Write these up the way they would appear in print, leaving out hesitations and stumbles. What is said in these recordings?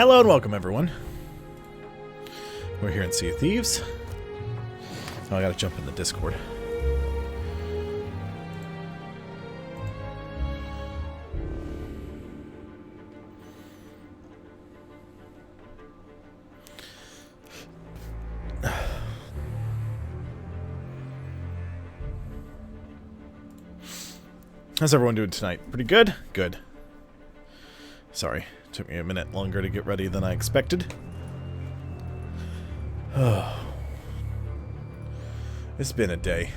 Hello and welcome, everyone. We're here in Sea of Thieves. Oh, I gotta jump in the Discord. How's everyone doing tonight? Pretty good? Good. Sorry, took me a minute longer to get ready than I expected. Oh. It's been a day.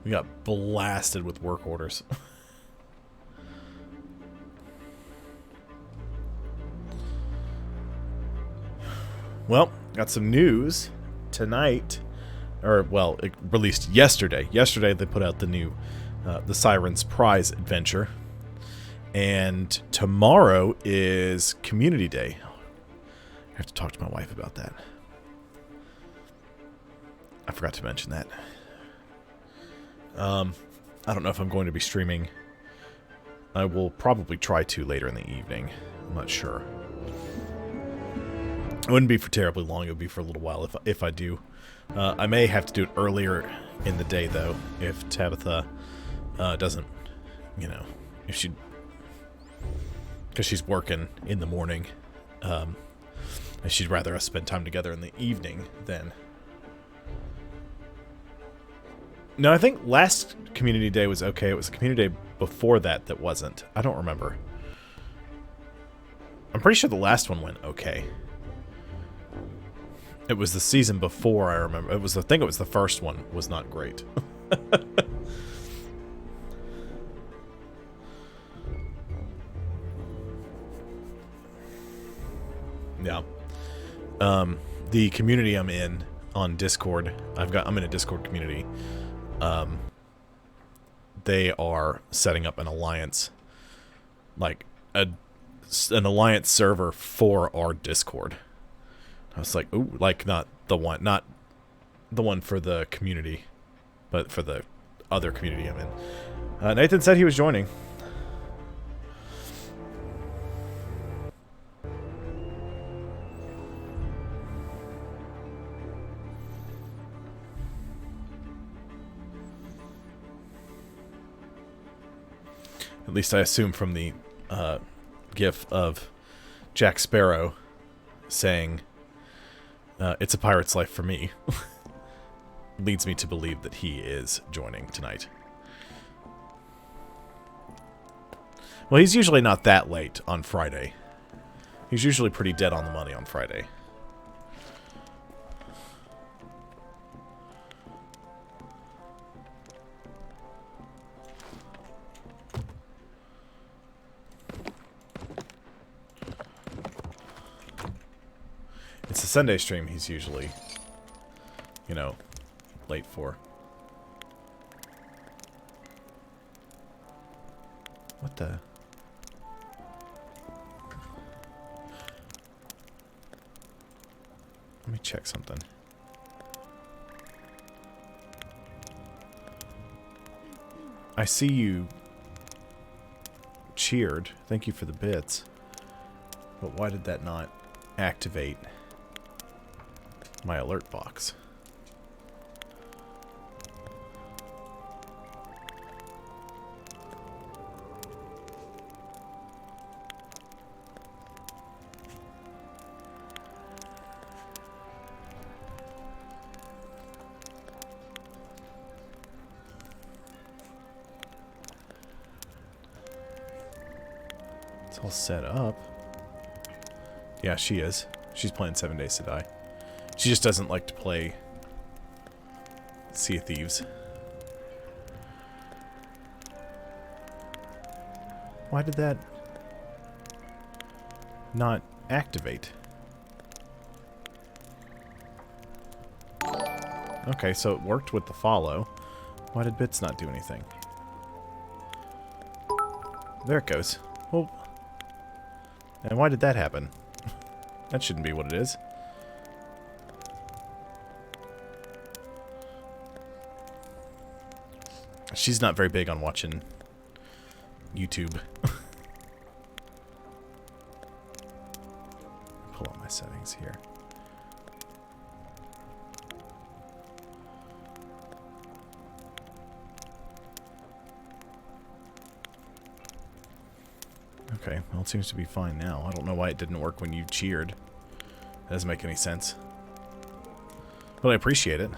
We got blasted with work orders. Well, got some news tonight. Or, well, it released yesterday. Yesterday they put out the new the Siren's Prize adventure. And tomorrow is Community Day. I have to talk to my wife about that. I forgot to mention that. I don't know if I'm going to be streaming. I will probably try to later in the evening. I'm not sure. It wouldn't be for terribly long. It would be for a little while if I do. I may have to do it earlier in the day, though, if Tabitha doesn't, you know, if she... Because she's working in the morning. And she'd rather us spend time together in the evening than... No, I think last Community Day was okay. It was the Community Day before that that wasn't. I don't remember. I'm pretty sure the last one went okay. It was the season before, I remember. It was I think it was the first one was not great. Yeah. The community I'm in on Discord, I'm in a Discord community. They are setting up an alliance, like an alliance server for our Discord. I was like, ooh, like not the one for the community, but for the other community I'm in. Nathan said he was joining. At least I assume from the gif of Jack Sparrow saying, it's a pirate's life for me, leads me to believe that he is joining tonight. Well, he's usually not that late on Friday. He's usually pretty dead on the money on Friday. It's a Sunday stream he's usually, you know, late for. What the? Let me check something. I see you cheered. Thank you for the bits. But why did that not activate my alert box? It's all set up. Yeah, she is. She's playing 7 Days to Die. She just doesn't like to play Sea of Thieves. Why did that not activate? Okay, so it worked with the follow. Why did bits not do anything? There it goes. Well, and why did that happen? That shouldn't be what it is. She's not very big on watching YouTube. settings here. Okay, well, it seems to be fine now. I don't know why it didn't work when you cheered. That doesn't make any sense. But I appreciate it.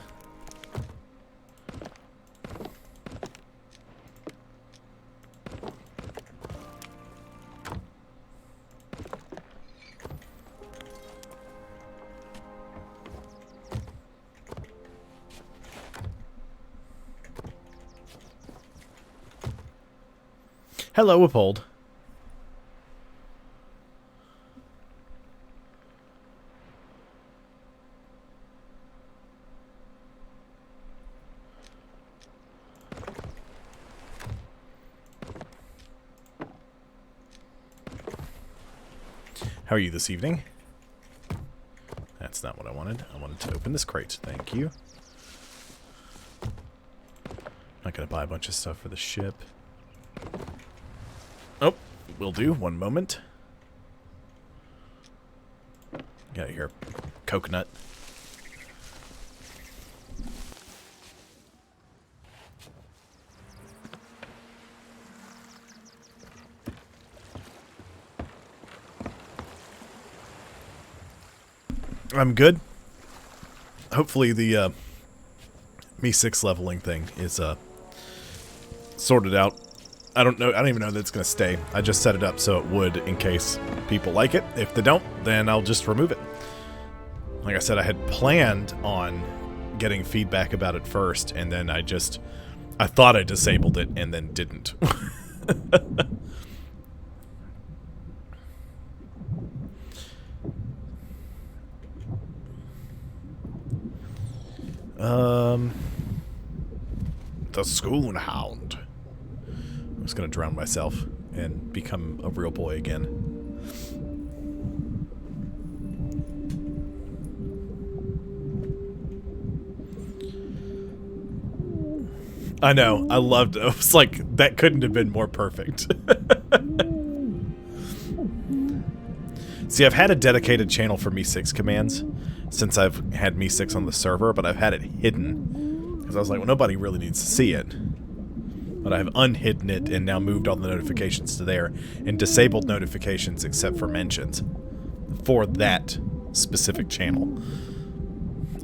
Hello, Uphold. How are you this evening? That's not what I wanted. I wanted to open this crate. Thank you. Not gonna buy a bunch of stuff for the ship. Oh, will do. One moment. Got here. Coconut. I'm good. Hopefully the Me 6 leveling thing is sorted out. I don't know. I don't even know that it's going to stay. I just set it up so it would in case people like it. If they don't, then I'll just remove it. Like I said, I had planned on getting feedback about it first, and then I thought I disabled it and then didn't. The Schoonhound. I'm just gonna drown myself and become a real boy again. I know, I loved it. I was like, that couldn't have been more perfect. See, I've had a dedicated channel for Me 6 commands since I've had Me 6 on the server, but I've had it hidden. Because I was like, well, nobody really needs to see it. But I've unhidden it and now moved all the notifications to there and disabled notifications except for mentions for that specific channel.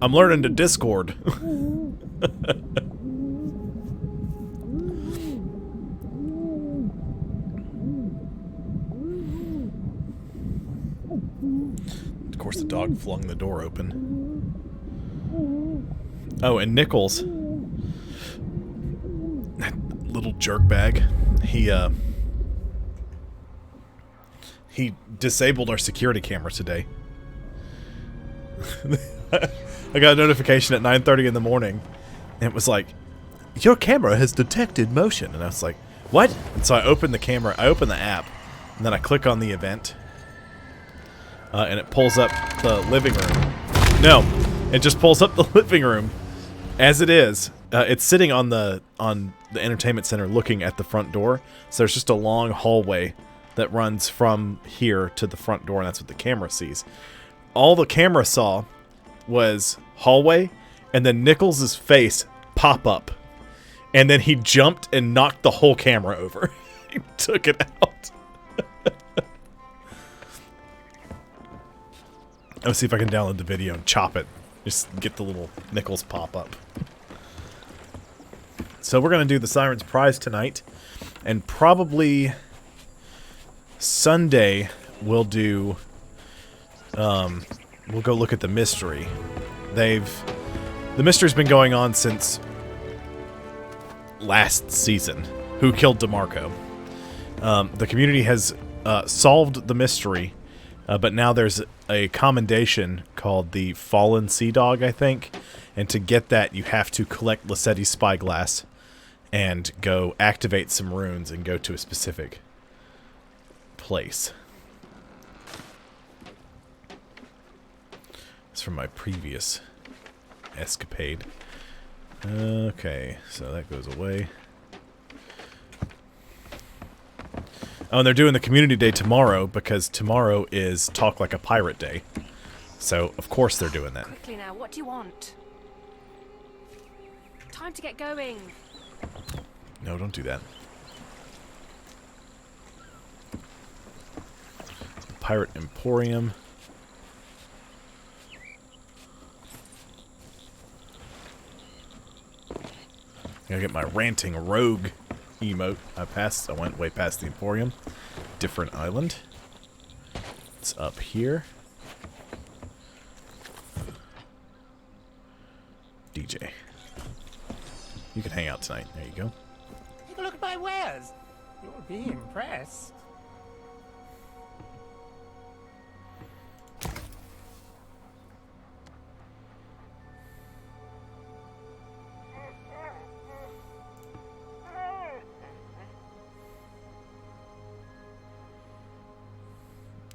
I'm learning to Discord. Of course, the dog flung the door open. Oh, and Nichols, that little jerkbag, he disabled our security camera today. I got a notification at 9:30 in the morning, and it was like, your camera has detected motion. And I was like, what? And so I opened the camera, I opened the app, and then I click on the event, and it pulls up the living room. No, it just pulls up the living room as it is. It's sitting on the entertainment center looking at the front door. So there's just a long hallway that runs from here to the front door, and that's what the camera sees. All the camera saw was hallway, and then Nichols' face pop up. And then he jumped and knocked the whole camera over. He took it out. Let's see if I can download the video and chop it. Just get the little Nichols pop up. So we're going to do the Siren's Prize tonight. And probably Sunday we'll do... we'll go look at the mystery. The mystery's been going on since last season. Who killed DeMarco? The community has solved the mystery, but now there's a commendation called the Fallen Sea Dog, I think. And to get that, you have to collect Lassetti's spyglass and go activate some runes and go to a specific place. It's from my previous escapade. Okay, so that goes away. Oh, and they're doing the community day tomorrow because tomorrow is Talk Like a Pirate Day. So, of course they're doing that. Quickly now, what do you want? Time to get going. No, don't do that. Pirate Emporium. Gotta get my ranting rogue emote. I went way past the Emporium. Different island. It's up here. DJ. You can hang out tonight. There you go. Take a look at my wares. You'll be impressed.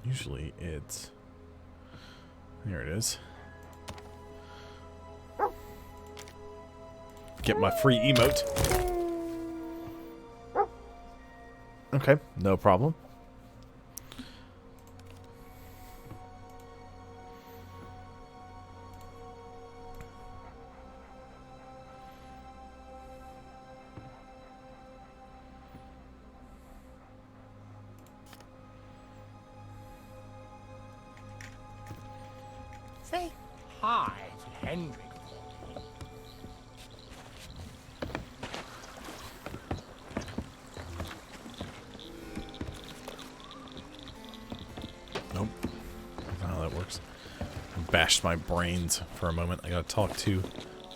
Usually it's... There it is. Get my free emote. Okay, no problem. Say hi to Henry. Nope. That's not how that works. Bashed my brains for a moment. I gotta talk to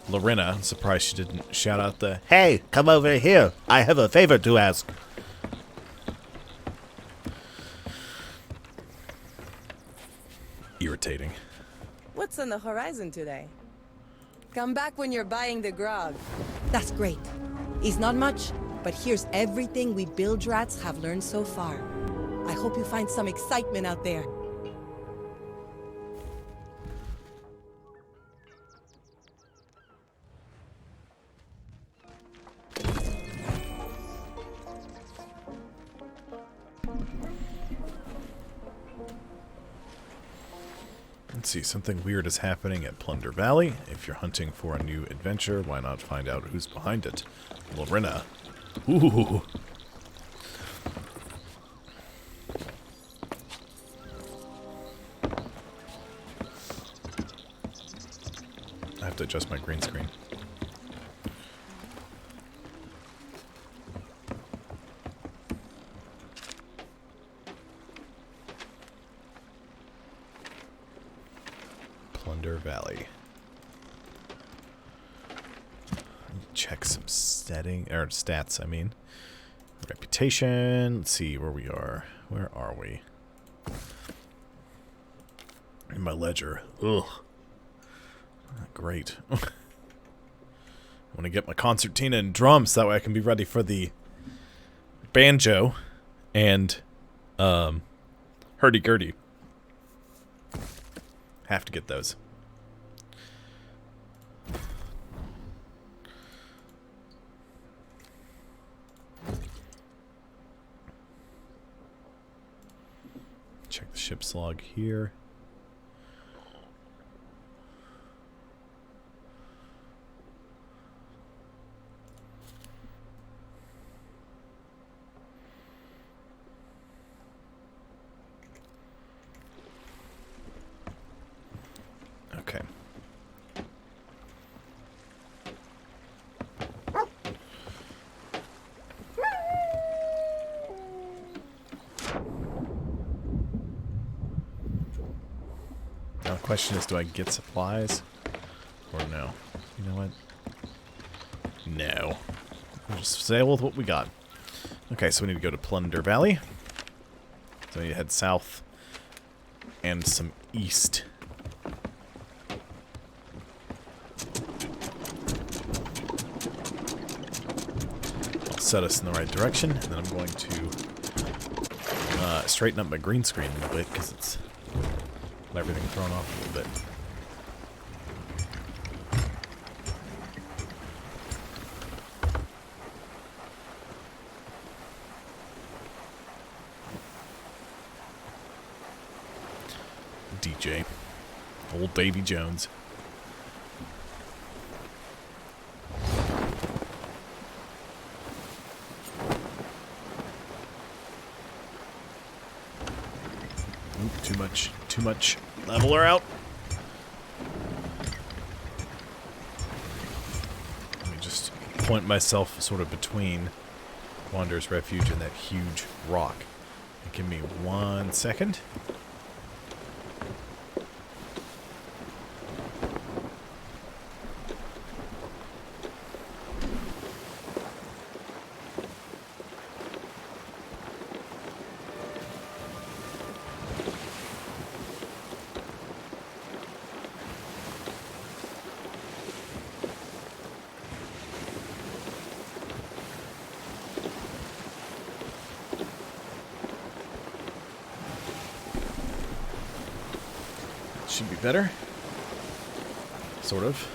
Lorena. I'm surprised she didn't shout out the, "Hey, come over here. I have a favor to ask." Irritating. What's on the horizon today? Come back when you're buying the grog. That's great. It's not much, but here's everything we bilge rats have learned so far. I hope you find some excitement out there. Let's see, something weird is happening at Plunder Valley. If you're hunting for a new adventure, why not find out who's behind it? Lorena. Ooh. I have to adjust my green screen. Plunder Valley. Check some stats, I mean. Reputation. Let's see where we are. Where are we? In my ledger. Ugh. Not great. I want to get my concertina and drums, that way I can be ready for the banjo and hurdy-gurdy. Have to get those. Check the ship's log here. Okay. Now the question is, do I get supplies or no? You know what? No. We'll just sail with what we got. Okay, so we need to go to Plunder Valley. So we need to head south and some east. Set us in the right direction, and then I'm going to straighten up my green screen a little bit because it's got everything thrown off a little bit. DJ. Old Davy Jones. Oop, too much. Level her out. Let me just point myself sort of between Wanderer's Refuge and that huge rock. Give me 1 second. Should be better. Sort of.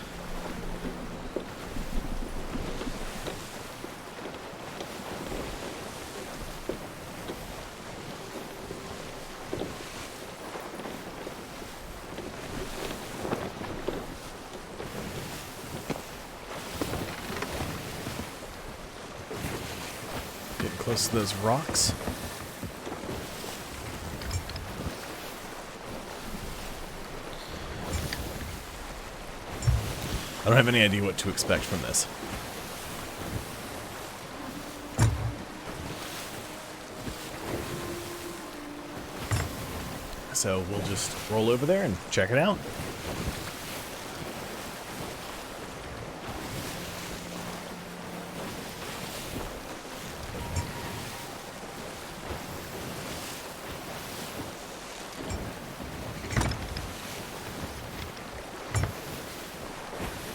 Getting close to those rocks. I don't have any idea what to expect from this. So we'll just roll over there and check it out.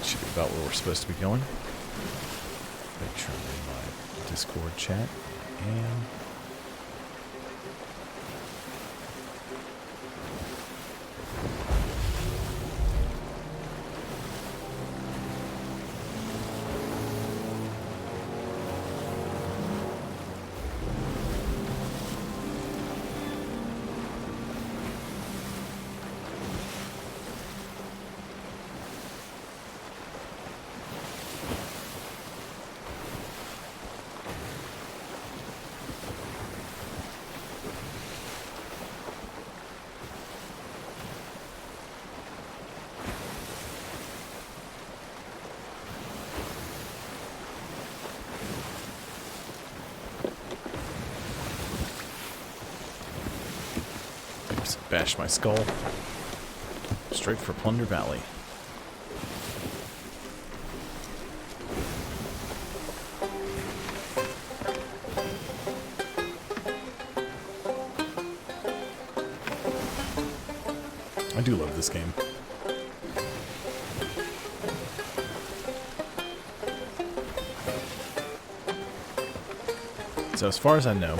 Should be about where we're supposed to be going. Make sure I'm in my Discord chat. And bash my skull. Straight for Plunder Valley. I do love this game. So as far as I know,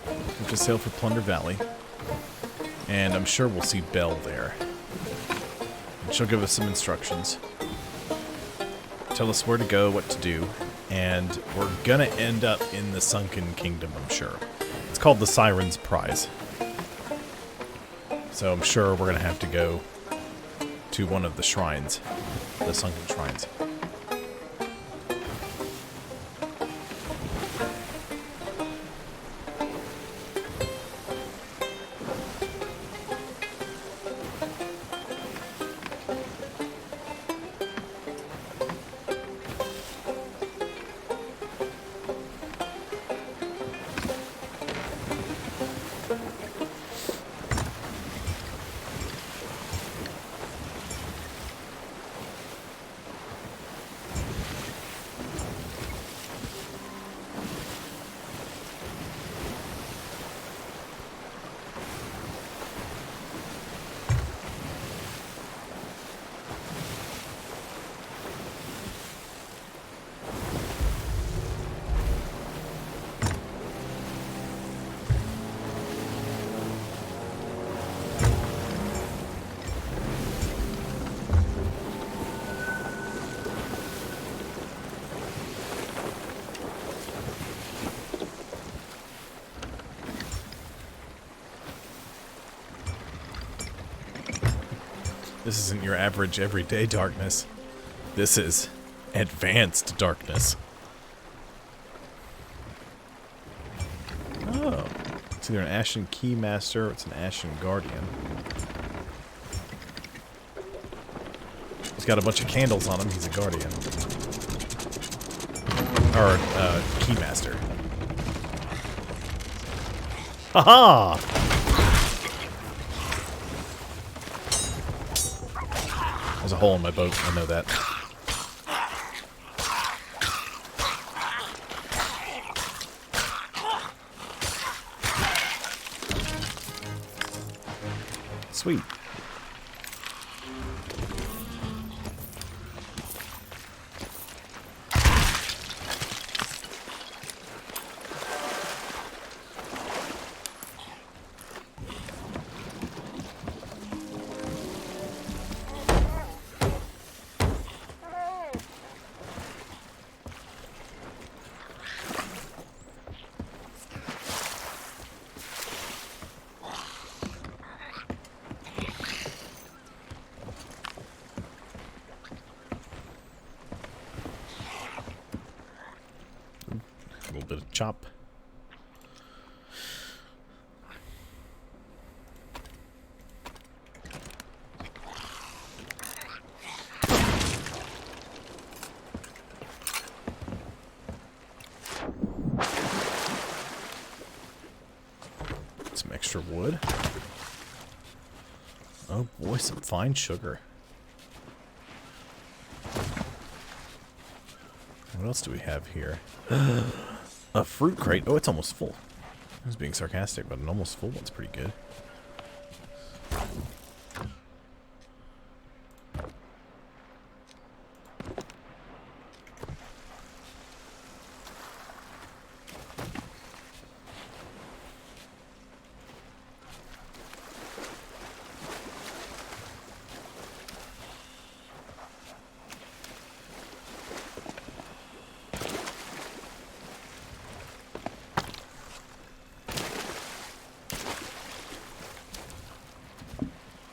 we just sail for Plunder Valley. And I'm sure we'll see Belle there. And she'll give us some instructions. Tell us where to go, what to do. And we're gonna end up in the Sunken Kingdom, I'm sure. It's called the Siren's Prize. So I'm sure we're gonna have to go to one of the shrines. The Sunken Shrines. This isn't your average everyday darkness. This is advanced darkness. Oh. It's either an Ashen Keymaster or it's an Ashen Guardian. He's got a bunch of candles on him. He's a Guardian. Or, Keymaster. Haha! There's a hole in my boat. I know that. Sweet. A little bit of chop. Some extra wood. Oh boy, some fine sugar. What else do we have here? A fruit crate. Oh, it's almost full. I was being sarcastic, but an almost full one's pretty good.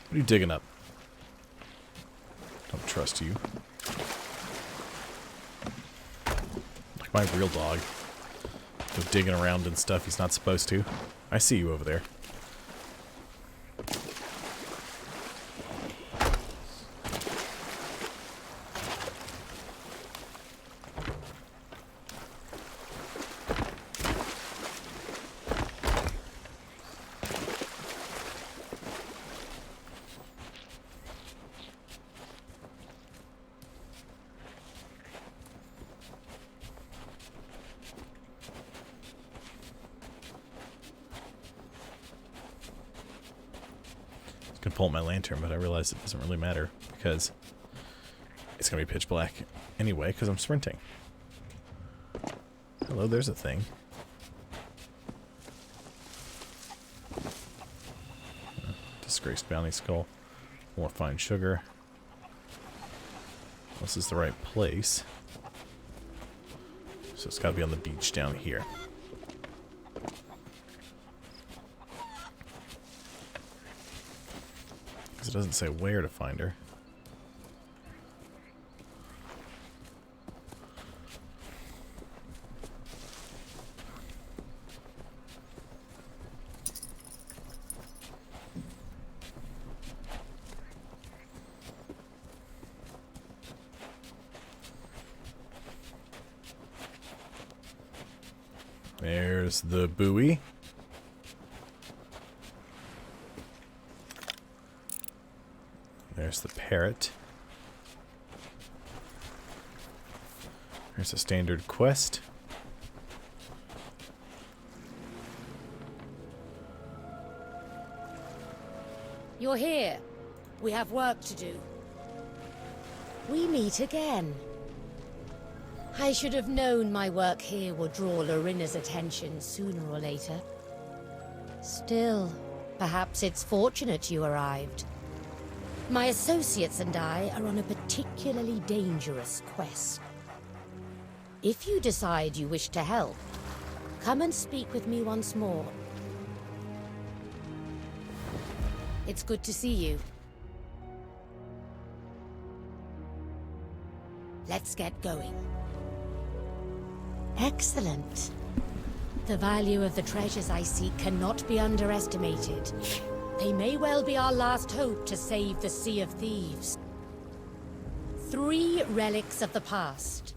What are you digging up? Don't trust you. Like my real dog. Go digging around and stuff he's not supposed to. I see you over there. I could pull up my lantern, but I realized it doesn't really matter because it's going to be pitch black anyway because I'm sprinting. Hello, there's a thing. Disgraced bounty skull. More fine sugar. This is the right place. So it's got to be on the beach down here. It doesn't say where to find her. There's the buoy. There's the parrot. There's a standard quest. You're here. We have work to do. We meet again. I should have known my work here would draw Lorina's attention sooner or later. Still, perhaps it's fortunate you arrived. My associates and I are on a particularly dangerous quest. If you decide you wish to help, come and speak with me once more. It's good to see you. Let's get going. Excellent. The value of the treasures I seek cannot be underestimated. They may well be our last hope to save the Sea of Thieves. 3 relics of the past.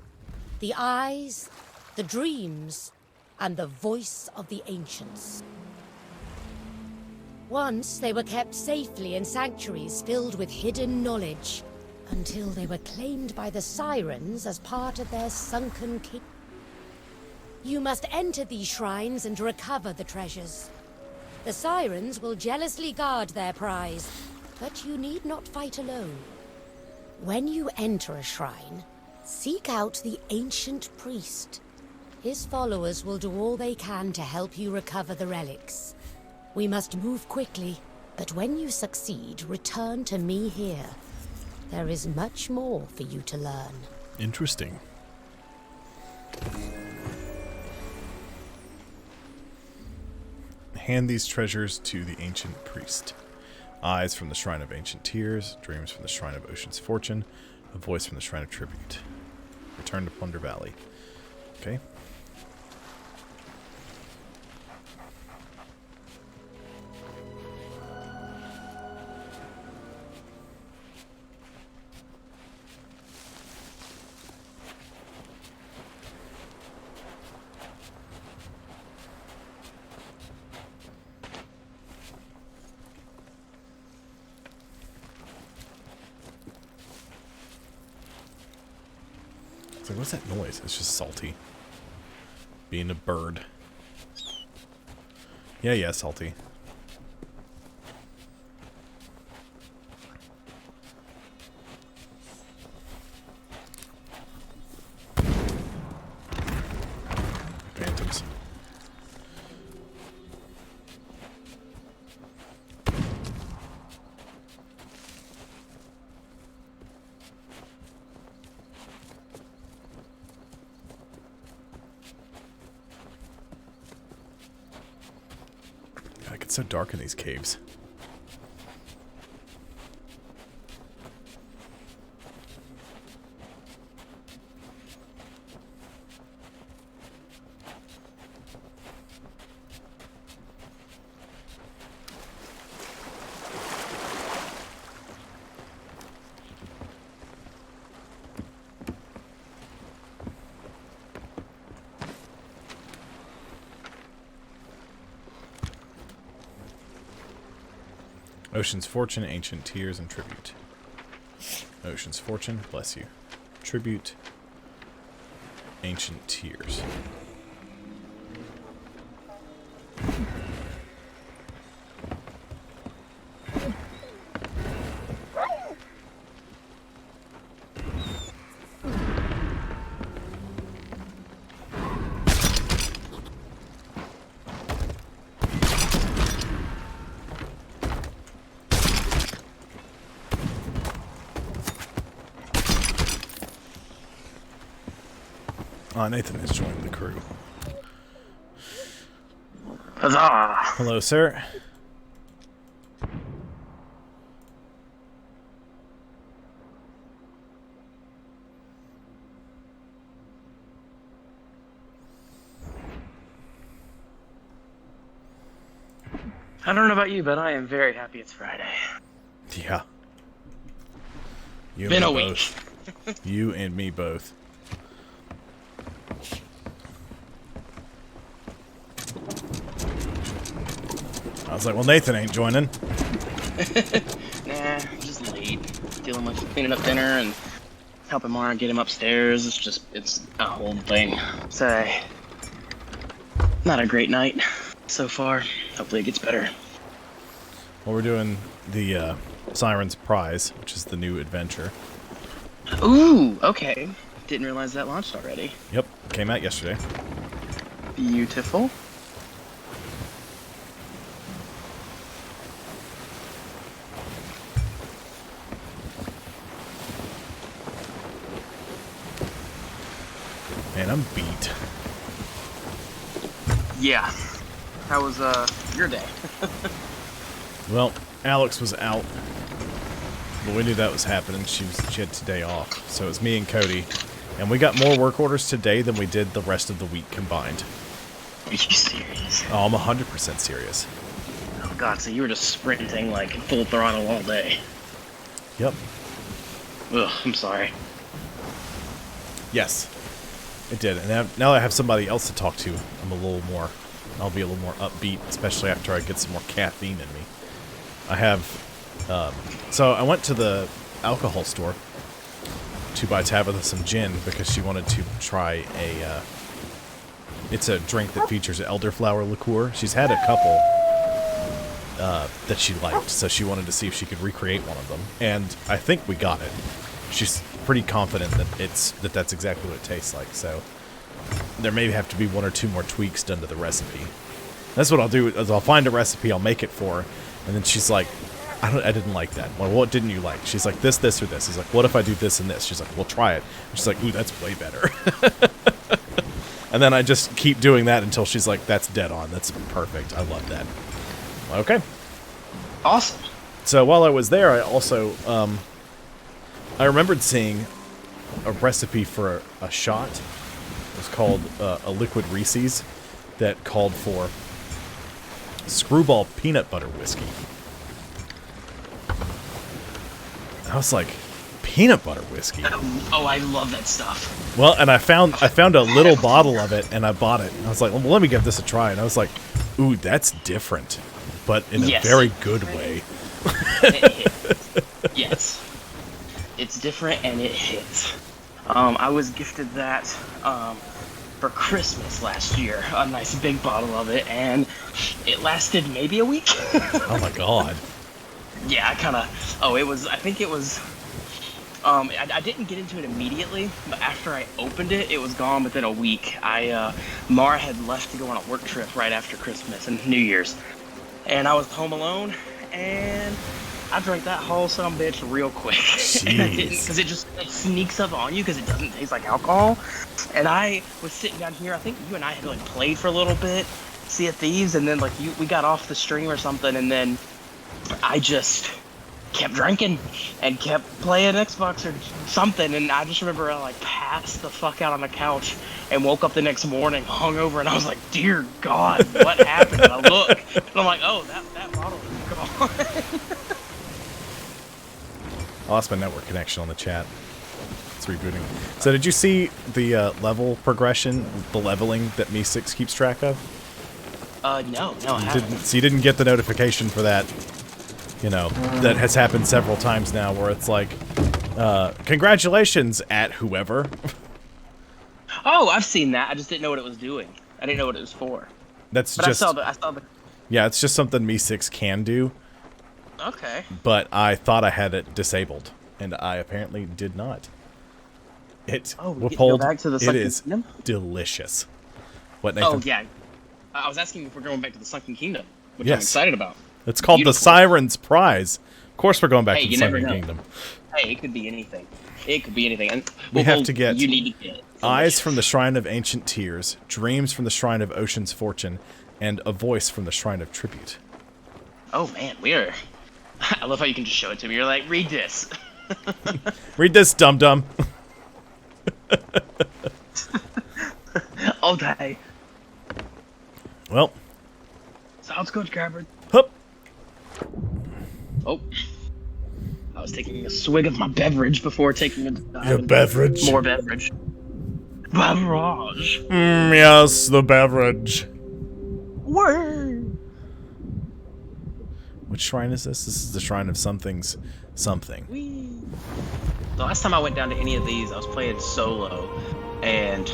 The eyes, the dreams, and the voice of the ancients. Once they were kept safely in sanctuaries filled with hidden knowledge, until they were claimed by the Sirens as part of their sunken kingdom. You must enter these shrines and recover the treasures. The Sirens will jealously guard their prize, but you need not fight alone. When you enter a shrine, seek out the ancient priest. His followers will do all they can to help you recover the relics. We must move quickly, but when you succeed, return to me here. There is much more for you to learn. Interesting. Hand these treasures to the ancient priest. Eyes from the Shrine of Ancient Tears, dreams from the Shrine of Ocean's Fortune, a voice from the Shrine of Tribute. Return to Plunder Valley. Okay. It's like, what's that noise? It's just Salty. Being a bird. Yeah, Salty. Phantoms. God, it gets so dark in these caves. Ocean's Fortune, Ancient Tears, and Tribute. Ocean's Fortune, bless you. Tribute, Ancient Tears. Nathan has joined the crew. Huzzah! Hello, sir. I don't know about you, but I am very happy it's Friday. Yeah. You Been and a me week. both. You and me both. I was like, well, Nathan ain't joining. Nah, just late. Dealing with cleaning up dinner and helping Mara get him upstairs. It's a whole thing. So, not a great night so far. Hopefully it gets better. Well, we're doing the Siren's Prize, which is the new adventure. Ooh, okay. Didn't realize that launched already. Yep, came out yesterday. Beautiful. Man, I'm beat. Yeah. How was your day? Well, Alex was out But we knew that was happening. She had today off. So it was me and Cody. And we got more work orders today than we did the rest of the week combined. Are you serious? Oh, I'm 100% serious. Oh god, so you were just sprinting like full throttle all day. Yep. Ugh, I'm sorry. Yes, it did. And now that I have somebody else to talk to, I'll be a little more upbeat, especially after I get some more caffeine in me. I have, so I went to the alcohol store to buy Tabitha some gin because she wanted to try it's a drink that features elderflower liqueur. She's had a couple that she liked, so she wanted to see if she could recreate one of them. And I think we got it. She's pretty confident that that's exactly what it tastes like, so there may have to be one or two more tweaks done to the recipe. That's what I'll do, is I'll find a recipe, I'll make it for her, and then she's like, I didn't like that. Well, what didn't you like? She's like, this, or this. He's like, what if I do this and this? She's like, well, try it. And she's like, ooh, that's way better. And then I just keep doing that until she's like, that's dead on. That's perfect. I love that. Okay. Awesome. So while I was there, I also, I remembered seeing a recipe for a shot. It was called a liquid Reese's that called for screwball peanut butter whiskey. I was like, peanut butter whiskey? Oh, I love that stuff. Well, and I found a little bottle of it, and I bought it. And I was like, well, let me give this a try. And I was like, ooh, that's different, but in a very good way. It hits. Yes. It's different, and it hits. I was gifted that for Christmas last year. A nice big bottle of it, and it lasted maybe a week. Oh, my God. Yeah, I think it was, I didn't get into it immediately, but after I opened it, it was gone within a week. Mara had left to go on a work trip right after Christmas and New Year's, and I was home alone, and I drank that whole son of a bitch real quick. And I didn't, because it sneaks up on you because it doesn't taste like alcohol. And I was sitting down here, I think you and I had like played for a little bit, Sea of Thieves, and then like we got off the stream or something, and then I just kept drinking and kept playing Xbox or something, and I just remember I like passed the fuck out on the couch and woke up the next morning hungover, and I was like, dear God, what happened? And I look, and I'm like, oh, that bottle is gone. I lost my network connection on the chat. It's rebooting. So did you see the level progression, the leveling that Me6 keeps track of? No, I haven't. So you didn't get the notification for that. You know, that has happened several times now where it's like, congratulations at whoever. Oh, I've seen that. I just didn't know what it was doing. I didn't know what it was for. That's but just... I saw the... Yeah, it's just something Me6 can do. Okay. But I thought I had it disabled, and I apparently did not. It we get to go back to the Sunken Kingdom? Delicious. What, Nathan? Oh, yeah. I was asking if we're going back to the Sunken Kingdom, which Yes. I'm excited about. It's called Beautiful. the Siren's Prize. Of course we're going back to the you never Sunken know. Kingdom. Hey, it could be anything. It could be anything. And We have to get You need to get it. Eyes from the Shrine of Ancient Tears, Dreams from the Shrine of Ocean's Fortune, and A Voice from the Shrine of Tribute. Oh, man, we are... I love how you can just show it to me. You're like, read this. Read this, dum-dum. All day. Well. Sounds good, Gabbard. Hup. Oh. I was taking a swig of my beverage before taking a... Your beverage? More beverage. Beverage. Yes, the beverage. Word. Which shrine is this? This is the Shrine of Something's Something. Whee. The last time I went down to any of these, I was playing solo, and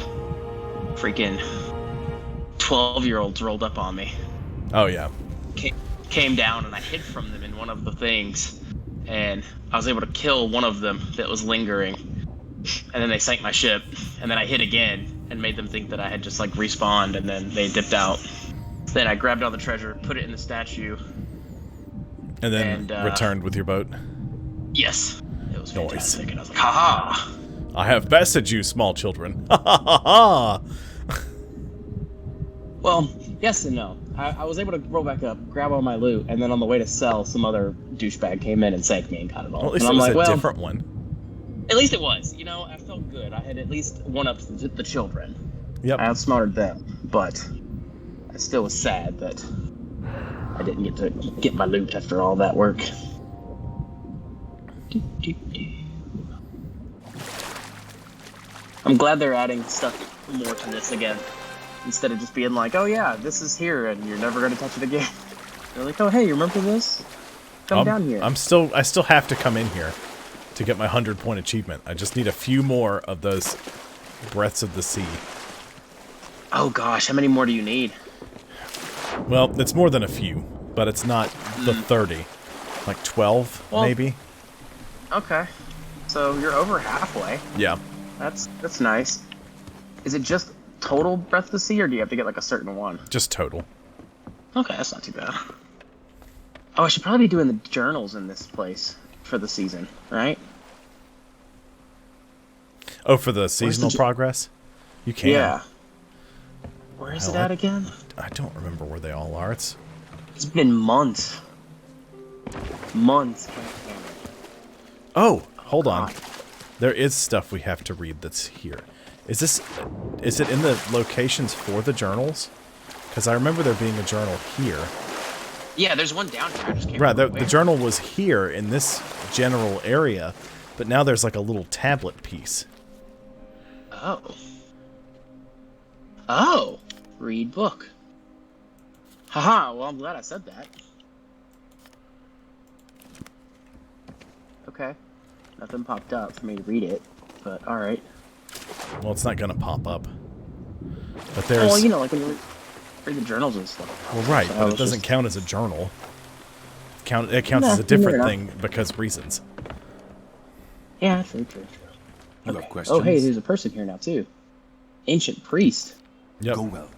freaking 12-year-olds rolled up on me. Oh, yeah. Came down, and I hid from them in one of the things, and I was able to kill one of them that was lingering, and then they sank my ship, and then I hid again and made them think that I had just like respawned, and then they dipped out. Then I grabbed all the treasure, put it in the statue, and then returned with your boat. Yes, it was fantastic, Nice. and I was like, haha! I have bested you, small children. Ha ha ha ha! Well, yes and no. I was able to roll back up, grab all my loot, and then on the way to sell, some other douchebag came in and sank me and got it all. Well, at least and it I'm was like, a well, different one. at least it was. You know, I felt good. I had at least one-upped the children. Yep. I outsmarted them, but I still was sad that I didn't get to get my loot after all that work. I'm glad they're adding stuff more to this again. Instead of just being like, oh yeah, this is here and you're never going to touch it again. They're like, oh hey, you remember this? Come down here. I still have to come in here to get my 100-point achievement. I just need a few more of those Breaths of the Sea. Oh gosh, how many more do you need? Well, it's more than a few, but it's not the 30. Like 12, Well, maybe? Okay. So you're over halfway. Yeah. That's nice. Is it just total Breath of the Sea, or do you have to get like a certain one? Just total. Okay, that's not too bad. Oh, I should probably be doing the journals in this place for the season, right? Oh, for the seasonal progress? You can. Yeah. Where is Hell, it at again? I don't remember where they all are. It's been months. Months. Oh, hold on. God. There is stuff we have to read that's here. Is it in the locations for the journals? Because I remember there being a journal here. Yeah, there's one down here. I just can't Right, remember the journal was here in this general area, but now there's like a little tablet piece. Oh. Oh. Read book. Haha, well, I'm glad I said that. Okay. Nothing popped up for me to read it, but alright. Well, it's not going to pop up. But there's... Well, you know, like when you read the journals and stuff. Well, right, So but it it's doesn't just- count as a journal. It counts No, as a you different never thing because reasons. Yeah, true. You have questions? Oh, hey, there's a person here now, too. Ancient priest. Yep. Go well.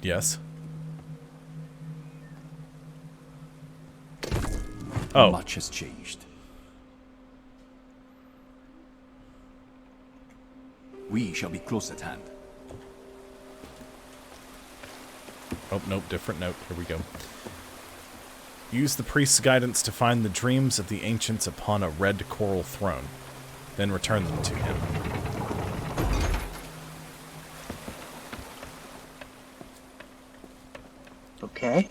Yes. Oh. Much has changed. We shall be close at hand. Oh, nope, different note. Here we go. Use the priest's guidance to find the dreams of the ancients upon a red coral throne. Then return them to him. Okay.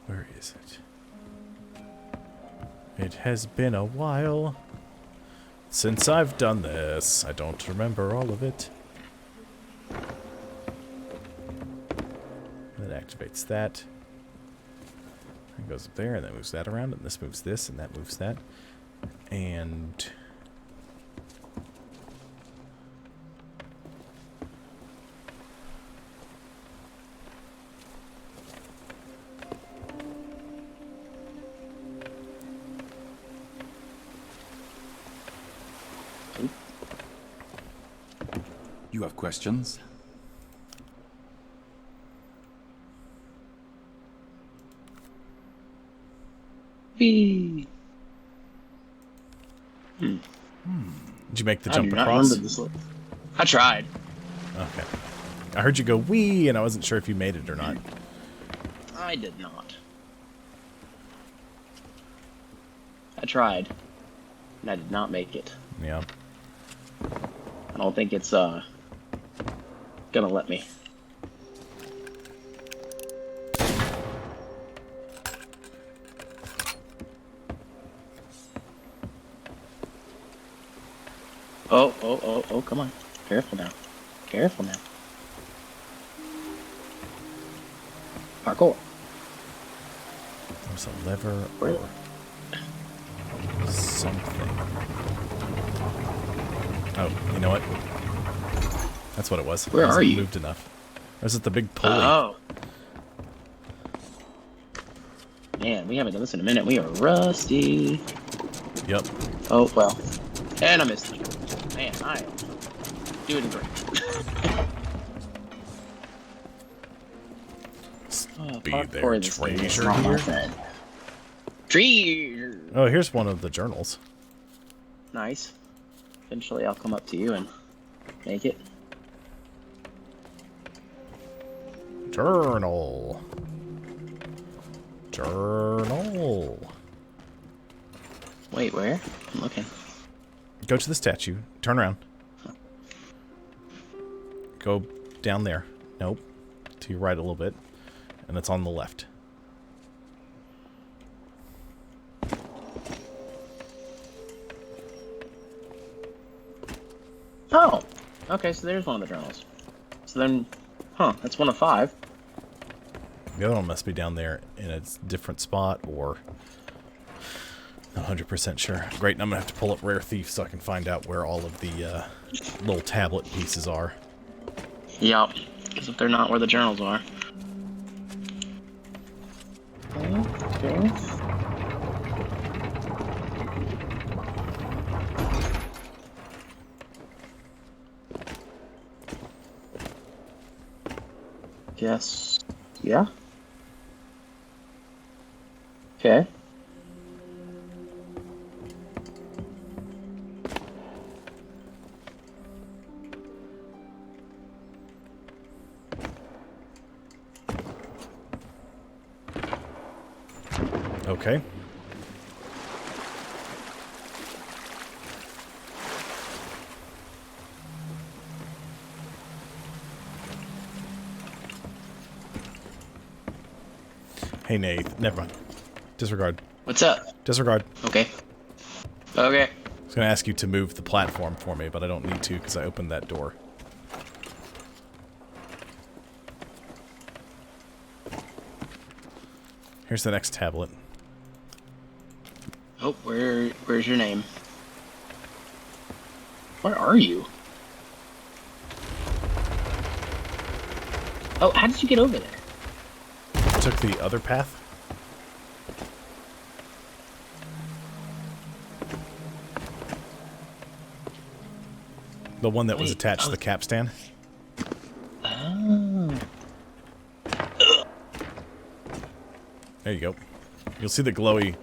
Where is it? It has been a while since I've done this. I don't remember all of it. That activates that. It goes up there, and that moves that around, and this moves this, and that moves that. And... You have questions? Whee. Did you make the I jump do not across? remember this one. I tried. Okay. I heard you go wee, and I wasn't sure if you made it or not. I did not. I tried. And I did not make it. Yeah. I don't think it's, gonna let me. Oh, come on. Careful now. Careful now. Parkour. There's a lever Where? or something. Oh, you know what? That's what it was. Where It hasn't are you? Moved enough. There's at the big pulley. Oh. Man, we haven't done this in a minute. We are rusty. Yep. Oh, well. And I missed you. Man, I am doing great. Be Parkour there, this game is treasure not my here. friend. Treasure. Oh, here's one of the journals. nice. Eventually I'll come up to you and make it. Journal. Journal. Wait, where? I'm looking. Go to the statue. Turn around. Go down there. Nope. To your right a little bit. And it's on the left. Oh! Okay, so there's one of the journals. So then, that's one of 5. The other one must be down there in a different spot, or... Not 100% sure. Great, and I'm going to have to pull up Rare Thief so I can find out where all of the little tablet pieces are. Yup. Because if they're not where the journals are. Okay. Guess. Yeah? Okay. Okay. Hey, Nate. Never mind. Disregard. What's up? Disregard. Okay. Okay. I was going to ask you to move the platform for me, but I don't need to because I opened that door. Here's the next tablet. Oh, where's your name? Where are you? Oh, how did you get over there? Took the other path. The one that was Wait, attached to the capstan. Oh. There you go. You'll see the glowy,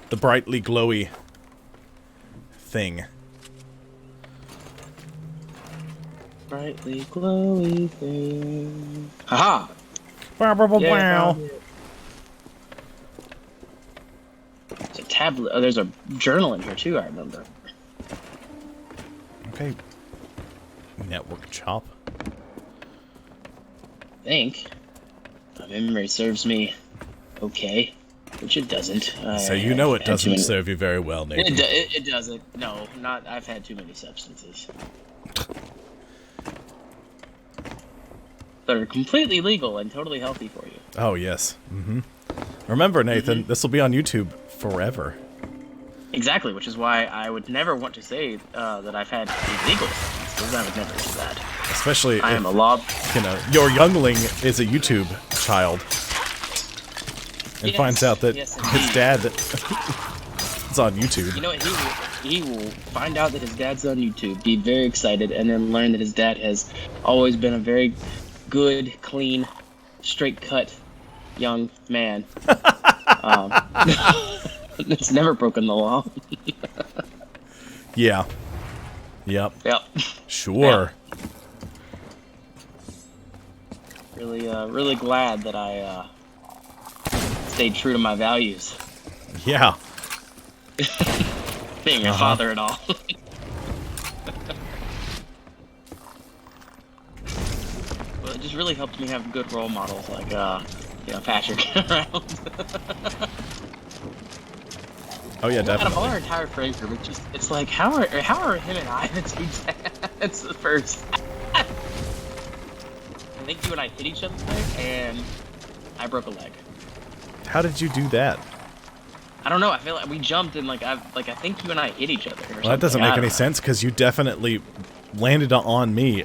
the brightly glowy thing. Brightly glowy thing. Haha! Bow, bow, bow, Yeah, bow. found it. There's a tablet. Oh, there's a journal in here too, I remember. Okay. Network chop. I think. My memory serves me okay. Which it doesn't. So you know it I've had too doesn't many- serve you very well, Nathan. It doesn't. No, not. I've had too many substances. That are completely legal and totally healthy for you. Oh, yes. Mm-hmm. Remember, Nathan, this will be on YouTube forever. Exactly, which is why I would never want to say that I've had illegal substances. I would never do that. Especially I if, am a law. you know, your youngling is a YouTube child. And Yes, finds out that yes, his indeed. dad is on YouTube. You know what? He will find out that his dad's on YouTube, be very excited, and then learn that his dad has always been a very good, clean, straight cut young man. It's never broken the law. Yeah. Yep. Yep. Sure. Really glad that I stayed true to my values. Yeah. Being your father and all. Well, it just really helped me have good role models like, Patrick around. Oh, yeah, Out of definitely. all our entire friend group, it's like, how are him and I the two dads the first? I think you and I hit each other there, and I broke a leg. How did you do that? I don't know. I feel like we jumped and I think you and I hit each other. Or Well, that doesn't something. I make don't any know. sense because you definitely landed on me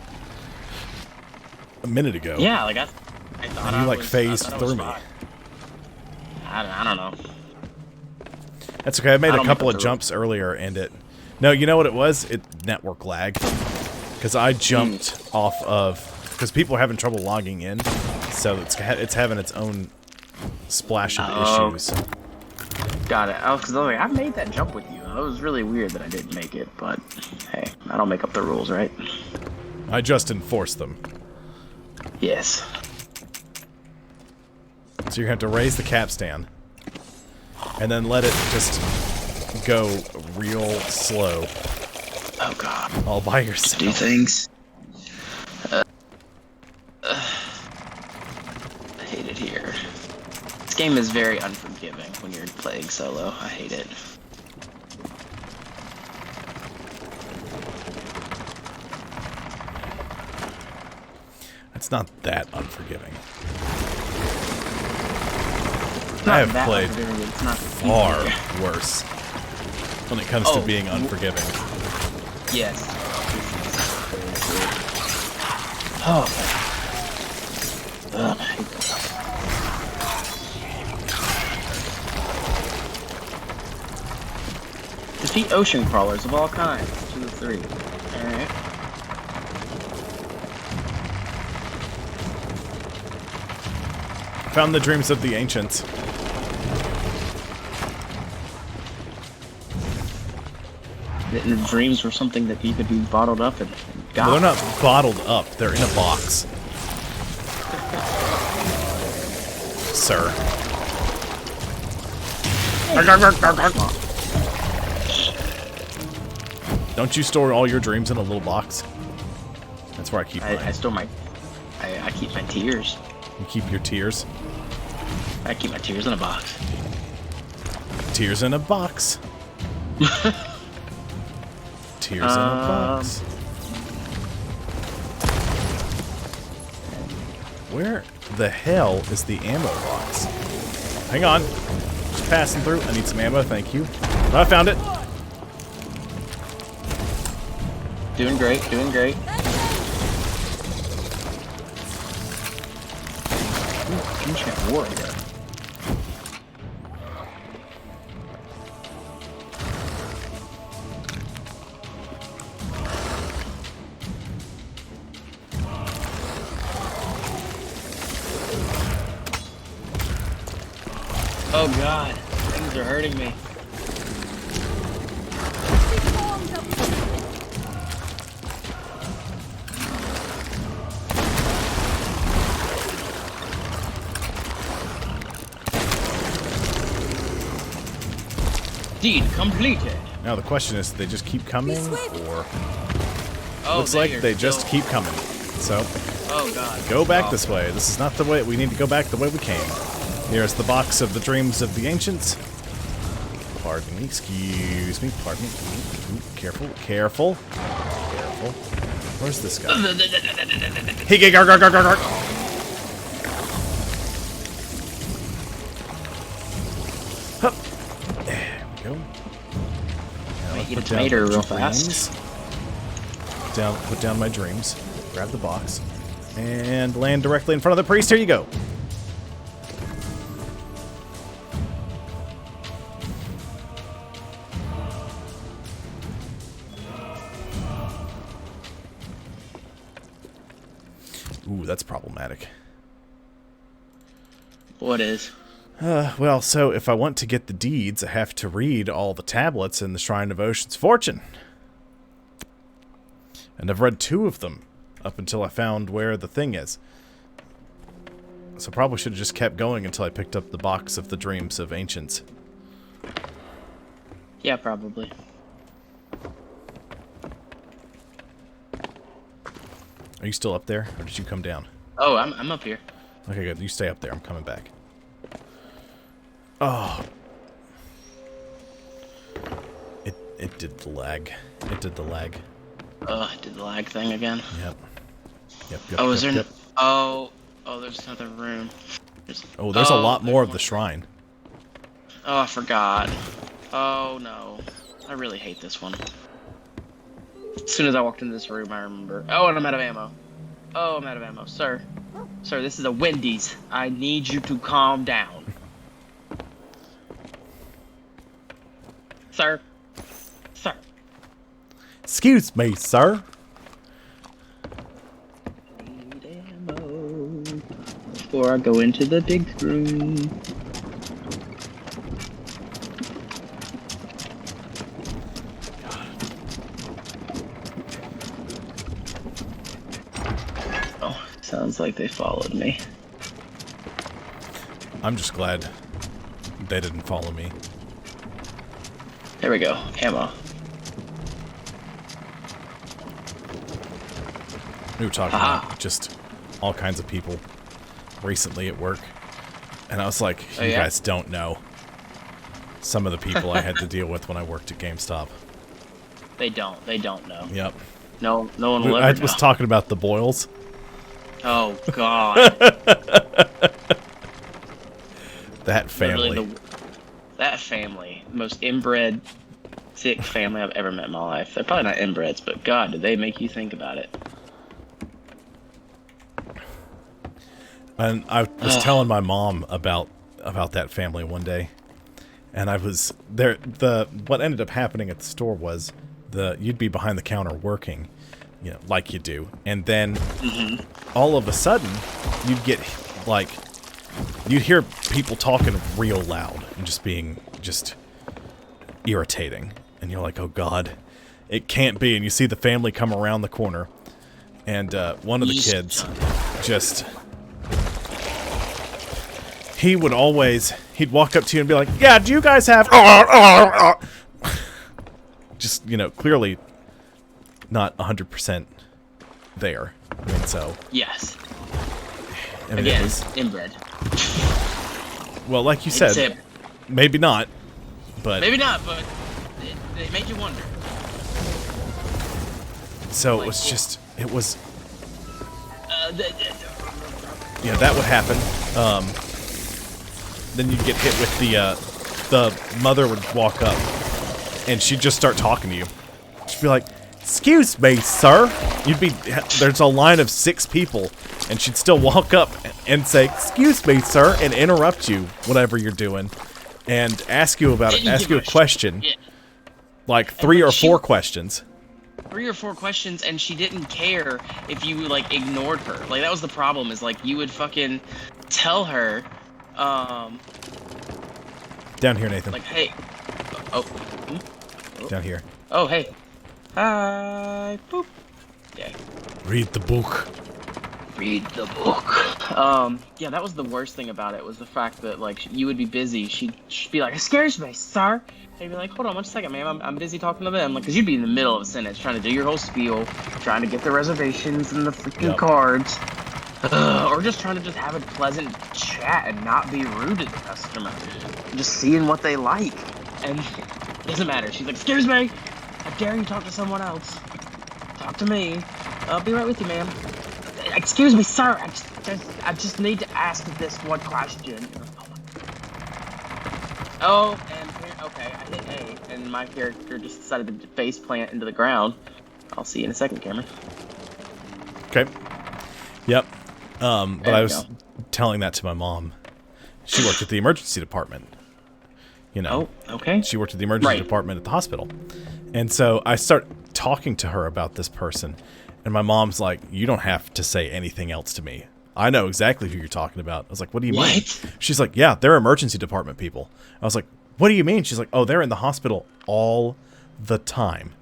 a minute ago. Yeah, I thought And you, I was, phased I thought I was through me. fine. I don't know. That's okay. I made I a don't couple make of it through. jumps earlier and it... No, you know what it was? It network lag. Because I jumped off of... Because people are having trouble logging in. So it's having its own splash of Oh. issues. Got it. Because I was like, I made that jump with you. And I it was really weird that I didn't make it, but hey, I don't make up the rules, right? I just enforce them. Yes. So you have to raise the capstan, and then let it just go real slow. Oh god. All by yourself. Do things. I hate it here. This game is very unforgiving when you're playing solo. I hate it. It's not that unforgiving. It's not I have that played unforgiving, it's not far easy. worse when it comes to being unforgiving. Yes. Oh. Ugh, I hate this. Defeat ocean crawlers of all kinds. 2 of 3. Alright. Found the dreams of the ancients. The dreams were something that you could be bottled up and got. Well, they're not bottled up. They're in a box. Sir. Don't you store all your dreams in a little box? That's where I keep mine. I store my... I keep my tears. You keep your tears? I keep my tears in a box. Tears in a box. Tears in a box. Where the hell is the ammo box? Hang on. Just passing through. I need some ammo, thank you. Oh, I found it. Doing great, doing great. Ancient warrior. Oh god, things are hurting me. Deed completed. Now the question is, do they just keep coming, or... Oh, Looks like they just keep coming. So, Oh god. go back this way. This is not the way. We need to go back the way we came. Here's the box of the dreams of the ancients. Pardon me, excuse me, pardon me. Ooh, careful, careful, careful. Where's this guy? Hey, gar, gar, gar, gar, gar. Hup. There we go. Now Eat a put down tomato the real dreams. Put down my dreams. Grab the box. And land directly in front of the priest. Here you go. Ooh, that's problematic. What is? Well, so if I want to get the deeds, I have to read all the tablets in the Shrine of Ocean's Fortune. And I've read 2 of them up until I found where the thing is. So probably should have just kept going until I picked up the box of the Dreams of Ancients. Yeah, probably. Are you still up there, or did you come down? Oh, I'm up here. Okay, good. You stay up there. I'm coming back. Oh. It did the lag. It did the lag. I did the lag thing again. Yep. Yep. Oh, is yep, there? yep. Oh, there's another room. There's a lot more of the shrine. Oh, I forgot. Oh no, I really hate this one. As soon as I walked into this room, I remember. Oh, and I'm out of ammo. Oh, I'm out of ammo, sir. Sir, this is a Wendy's. I need you to calm down. Sir. Sir. Excuse me, sir. Need ammo before I go into the big room. Sounds like they followed me. I'm just glad they didn't follow me. There we go. Ammo. We were talking about just all kinds of people recently at work. And I was like, you guys don't know some of the people I had to deal with when I worked at GameStop. They don't know. Yep. No one will I ever was know. talking about the Boyles. Oh, God. That family. Literally that family. The most inbred, sick family I've ever met in my life. They're probably not inbreds, but God, did they make you think about it. And I was telling my mom about that family one day, and I was there. What ended up happening at the store was you'd be behind the counter working, you know, like you do, and then all of a sudden you'd get you'd hear people talking real loud and just being irritating, and you're like, oh God, it can't be. And you see the family come around the corner, and one of the kids he'd walk up to you and be like, yeah, do you guys have just, you know, clearly not 100% there. I mean, so Yes. I mean, Again, inbred. well, like you said, maybe not, but Maybe not, but it made you wonder. so it was yeah, that would happen. Then you'd get hit with the mother would walk up, and she'd just start talking to you. She'd be like, "Excuse me, sir." There's a line of 6 people, and she'd still walk up and say, "Excuse me, sir," and interrupt you, whatever you're doing, and ask you a question, like 3 or 4 questions. 3 or 4 questions, and she didn't care if you like ignored her. Like that was the problem. Is like you would fucking tell her, Down here, Nathan. like, hey, oh, Down here. oh, hey, hi, boop, yeah. Read the book. Read the book. Yeah, that was the worst thing about it, was the fact that, like, you would be busy. She'd be like, "Excuse me, sir." And you'd be like, "Hold on one second, ma'am. I'm busy talking to them." Like, because you'd be in the middle of a sentence trying to do your whole spiel, trying to get the reservations and the freaking cards. Or just trying to just have a pleasant chat and not be rude to the customer. Just seeing what they like. And it doesn't matter. She's like, "Excuse me. How dare you talk to someone else? Talk to me. I'll be right with you, ma'am. Excuse me, sir. I just need to ask this one question." Oh, and okay, I hit A, and my character just decided to face plant into the ground. I'll see you in a second, Cameron. Okay. Yep. But There I we was go. telling that to my mom. She worked at the emergency department. You know. Oh, okay. She worked at the emergency department at the hospital. And so I start talking to her about this person. And my mom's like, "You don't have to say anything else to me. I know exactly who you're talking about." I was like, "What do you mean?" She's like, "Yeah, they're emergency department people." I was like, "What do you mean?" She's like, "Oh, they're in the hospital all the time."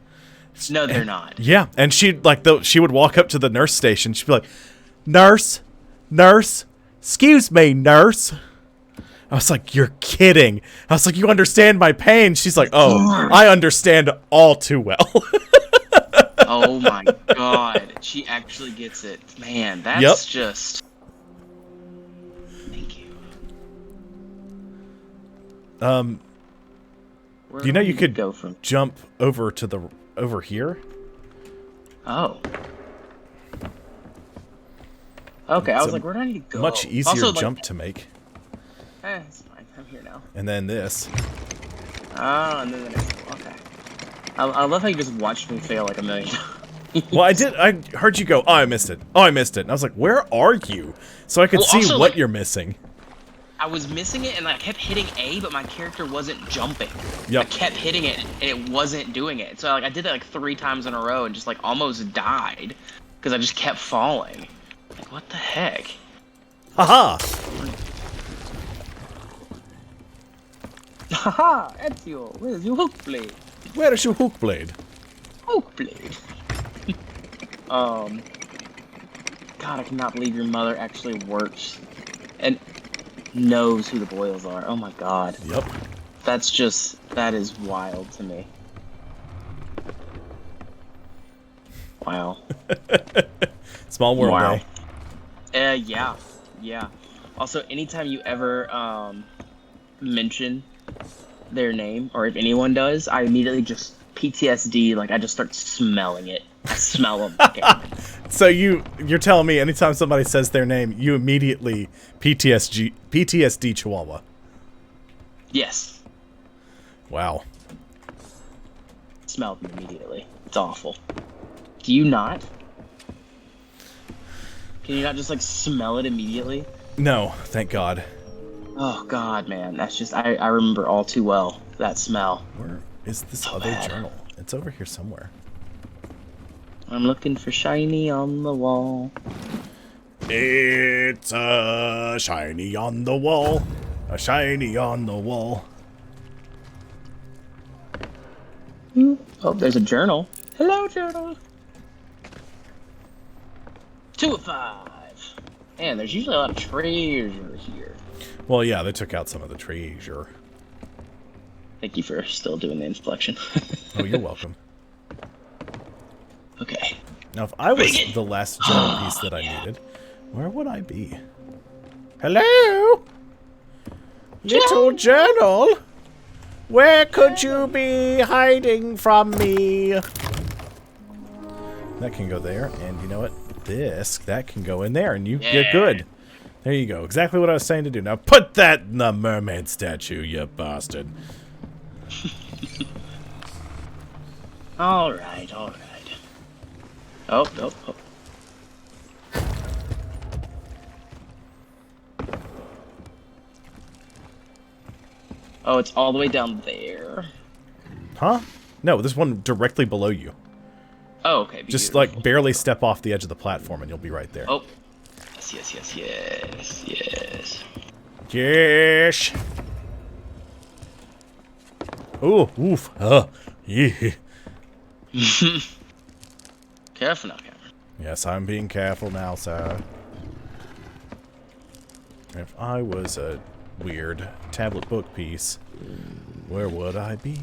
No, they're not. Yeah, and she would walk up to the nurse station. She'd be like, "Nurse, excuse me, nurse." I was like, "You're kidding." I was like, "You understand my pain?" She's like, "Oh, I understand all too well." Oh my God, she actually gets it. Man, that's just... Thank you. Do you know you could go from... jump over to over here? Oh. Okay, I It's was a like, where do I need to go? Much easier Also, like, jump to make. it's fine. I'm here now. And then this. Oh, and then the next one. Okay. I love how you just watched me fail like a million times. Well, I heard you go, "Oh, I missed it. Oh, I missed it." And I was like, "Where are you?" So I could see also, what like, you're missing. I was missing it, and I kept hitting A, but my character wasn't jumping. Yep. I kept hitting it, and it wasn't doing it. So I did that like 3 times in a row, and just like almost died because I just kept falling. Like, what the heck? Haha! Haha, Ezio, where's your hook blade? Where is your hook blade? Hook blade. God, I cannot believe your mother actually works and knows who the Boyles are. Oh my God. Yep. That is wild to me. Wow. Small world, Wow. eh? Yeah. Also, anytime you ever mention their name, or if anyone does, I immediately just PTSD. Like I just start smelling it. I smell them. Okay. So you're telling me anytime somebody says their name, you immediately PTSD Chihuahua. Yes. Wow. Smell them immediately. It's awful. Do you not? Can you not just like smell it immediately? No, thank God. Oh God, man, that's just I remember all too well that smell. Where is this So other bad. journal? It's over here somewhere. I'm looking for shiny on the wall. It's a shiny on the wall. A shiny on the wall. Oh, there's a journal. Hello, journal. 2 of 5. Man, there's usually a lot of treasure here. Well, yeah, they took out some of the treasure. Thank you for still doing the inflection. Oh, you're welcome. Okay. Now, if I was the last journal piece that I needed, where would I be? Hello? Little journal? Where could you be hiding from me? That can go there, and you know what? That can go in there, and you get good. There you go. Exactly what I was saying to do. Now put that in the mermaid statue, you bastard. Alright. Oh. Oh, it's all the way down there. Huh? No, there's one directly below you. Oh, okay. Just, beautiful. like, barely step off the edge of the platform, and you'll be right there. Oh. Yes. Yes. Ooh, oof. Yeah. Careful now, Cameron. Yes, I'm being careful now, sir. If I was a weird tablet book piece, where would I be?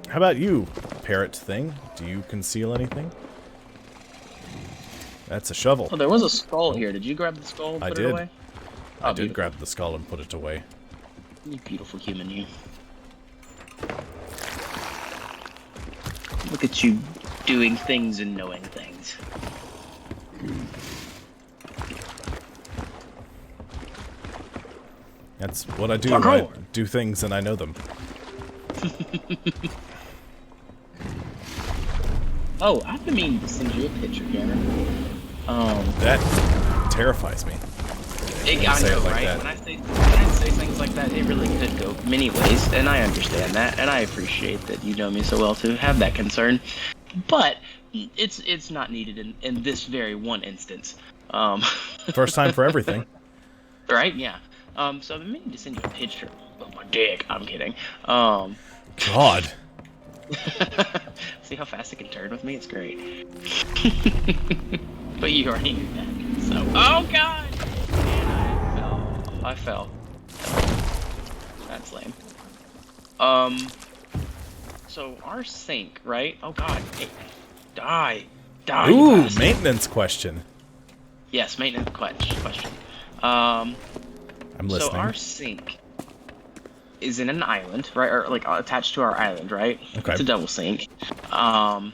How about you, parrot thing? Do you conceal anything? That's a shovel. Oh, there was a skull here. Did you grab the skull and I put did. it away? I Oh, did beautiful. grab the skull and put it away. You beautiful human, you. Look at you doing things and knowing things. That's what I do. Parkour. I do things and I know them. Oh, I've been meaning to send you a picture, Cameron. That terrifies me. I say know, it like right? that. When I say things like that, it really could go many ways, and I understand that, and I appreciate that you know me so well to have that concern. But it's not needed in this very one instance. First time for everything. Right? Yeah. So I've been meaning to send you a picture of my dick. I'm kidding. God. See how fast it can turn with me? It's great. But you already knew that. So, oh god! And I fell. That's lame. So our sink, right? Oh god. Hey, die. Die. you Ooh, bastard. maintenance question. Yes, maintenance question. I'm listening. So our sink is in an island, right? Or like attached to our island, right? Okay. It's a double sink. And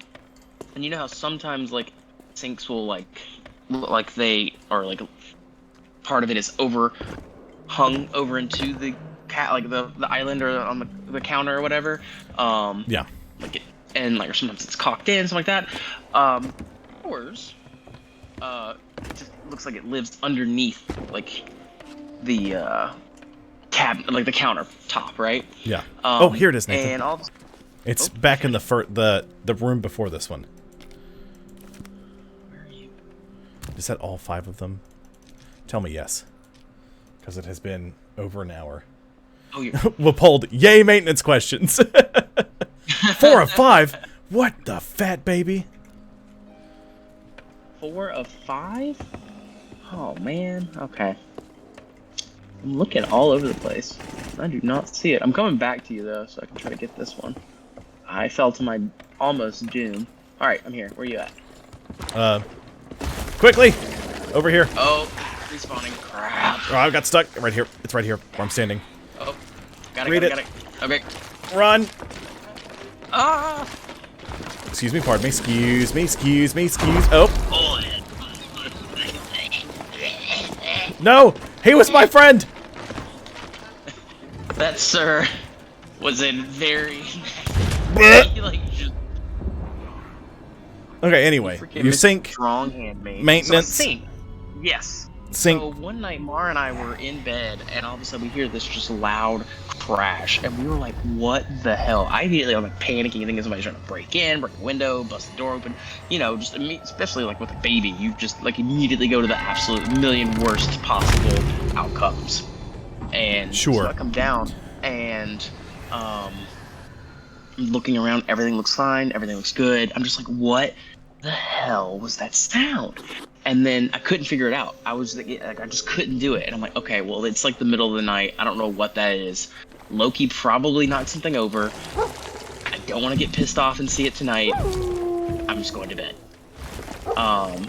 you know how sometimes like sinks will like they are like part of it is hung over into the the island or on the counter or whatever. Yeah. Or sometimes it's cocked in, something like that. Ours it just looks like it lives underneath like the cabinet, like the countertop, right? Yeah. Oh, here it is, Nathan. And all It's back in the room before this one. where are you? Is that all 5 of them? Tell me yes. Because it has been over an hour. Oh, you're Leopold, yay maintenance questions. 4 of 5? What the fat baby? 4 of 5? Oh, man. Okay. I'm looking all over the place. I do not see it. I'm coming back to you, though, so I can try to get this one. I fell to my almost doom. Alright, I'm here. Where you at? Quickly! Over here. Oh, respawning. Crap. Oh, I got stuck. Right here. It's right here where I'm standing. Oh, got it, Read got it. Okay. Run! Ah! Excuse me, pardon me. Excuse me, excuse me, excuse... Oh! No! He was my friend! That, sir, was a very... like, just Okay, anyway. Your sink. Strong handmade. Maintenance. So sink. Yes. Sink. So one night, Mara and I were in bed, and all of a sudden we hear this just loud crash, and we were like, "What the hell?" I immediately I'm like panicking, thinking somebody's trying to break in, break the window, bust the door open. You know, just especially like with a baby, you just like immediately go to the absolute million worst possible outcomes. And Sure. so I come down, and I'm looking around. Everything looks fine. Everything looks good. I'm just like, what the hell was that sound? And then I couldn't figure it out. I was like, I just couldn't do it. And I'm like, okay, well, it's like the middle of the night. I don't know what that is. Loki probably knocked something over. I don't want to get pissed off and see it tonight. I'm just going to bed.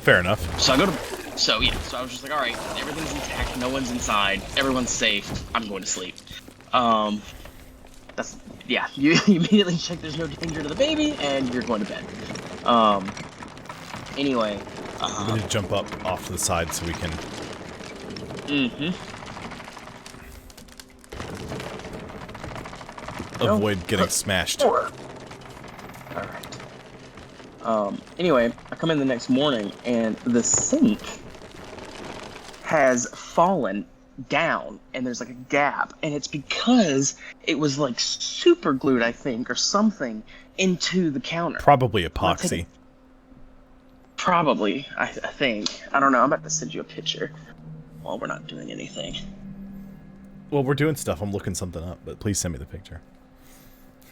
Fair enough. So I go to, so yeah, so I was just like, all right, everything's intact. No one's inside. Everyone's safe. I'm going to sleep. That's, yeah, you immediately check there's no danger to the baby, and you're going to bed. Anyway, We need to jump up off to the side so we can... avoid getting smashed. Alright. Anyway, I come in the next morning, and the sink has fallen down, and there's like a gap, and it's because it was like super glued, I think, or something, into the counter. Probably epoxy. Probably, I think. I don't know. I'm about to send you a picture while we're not doing anything. Well, we're doing stuff. I'm looking something up, but please send me the picture.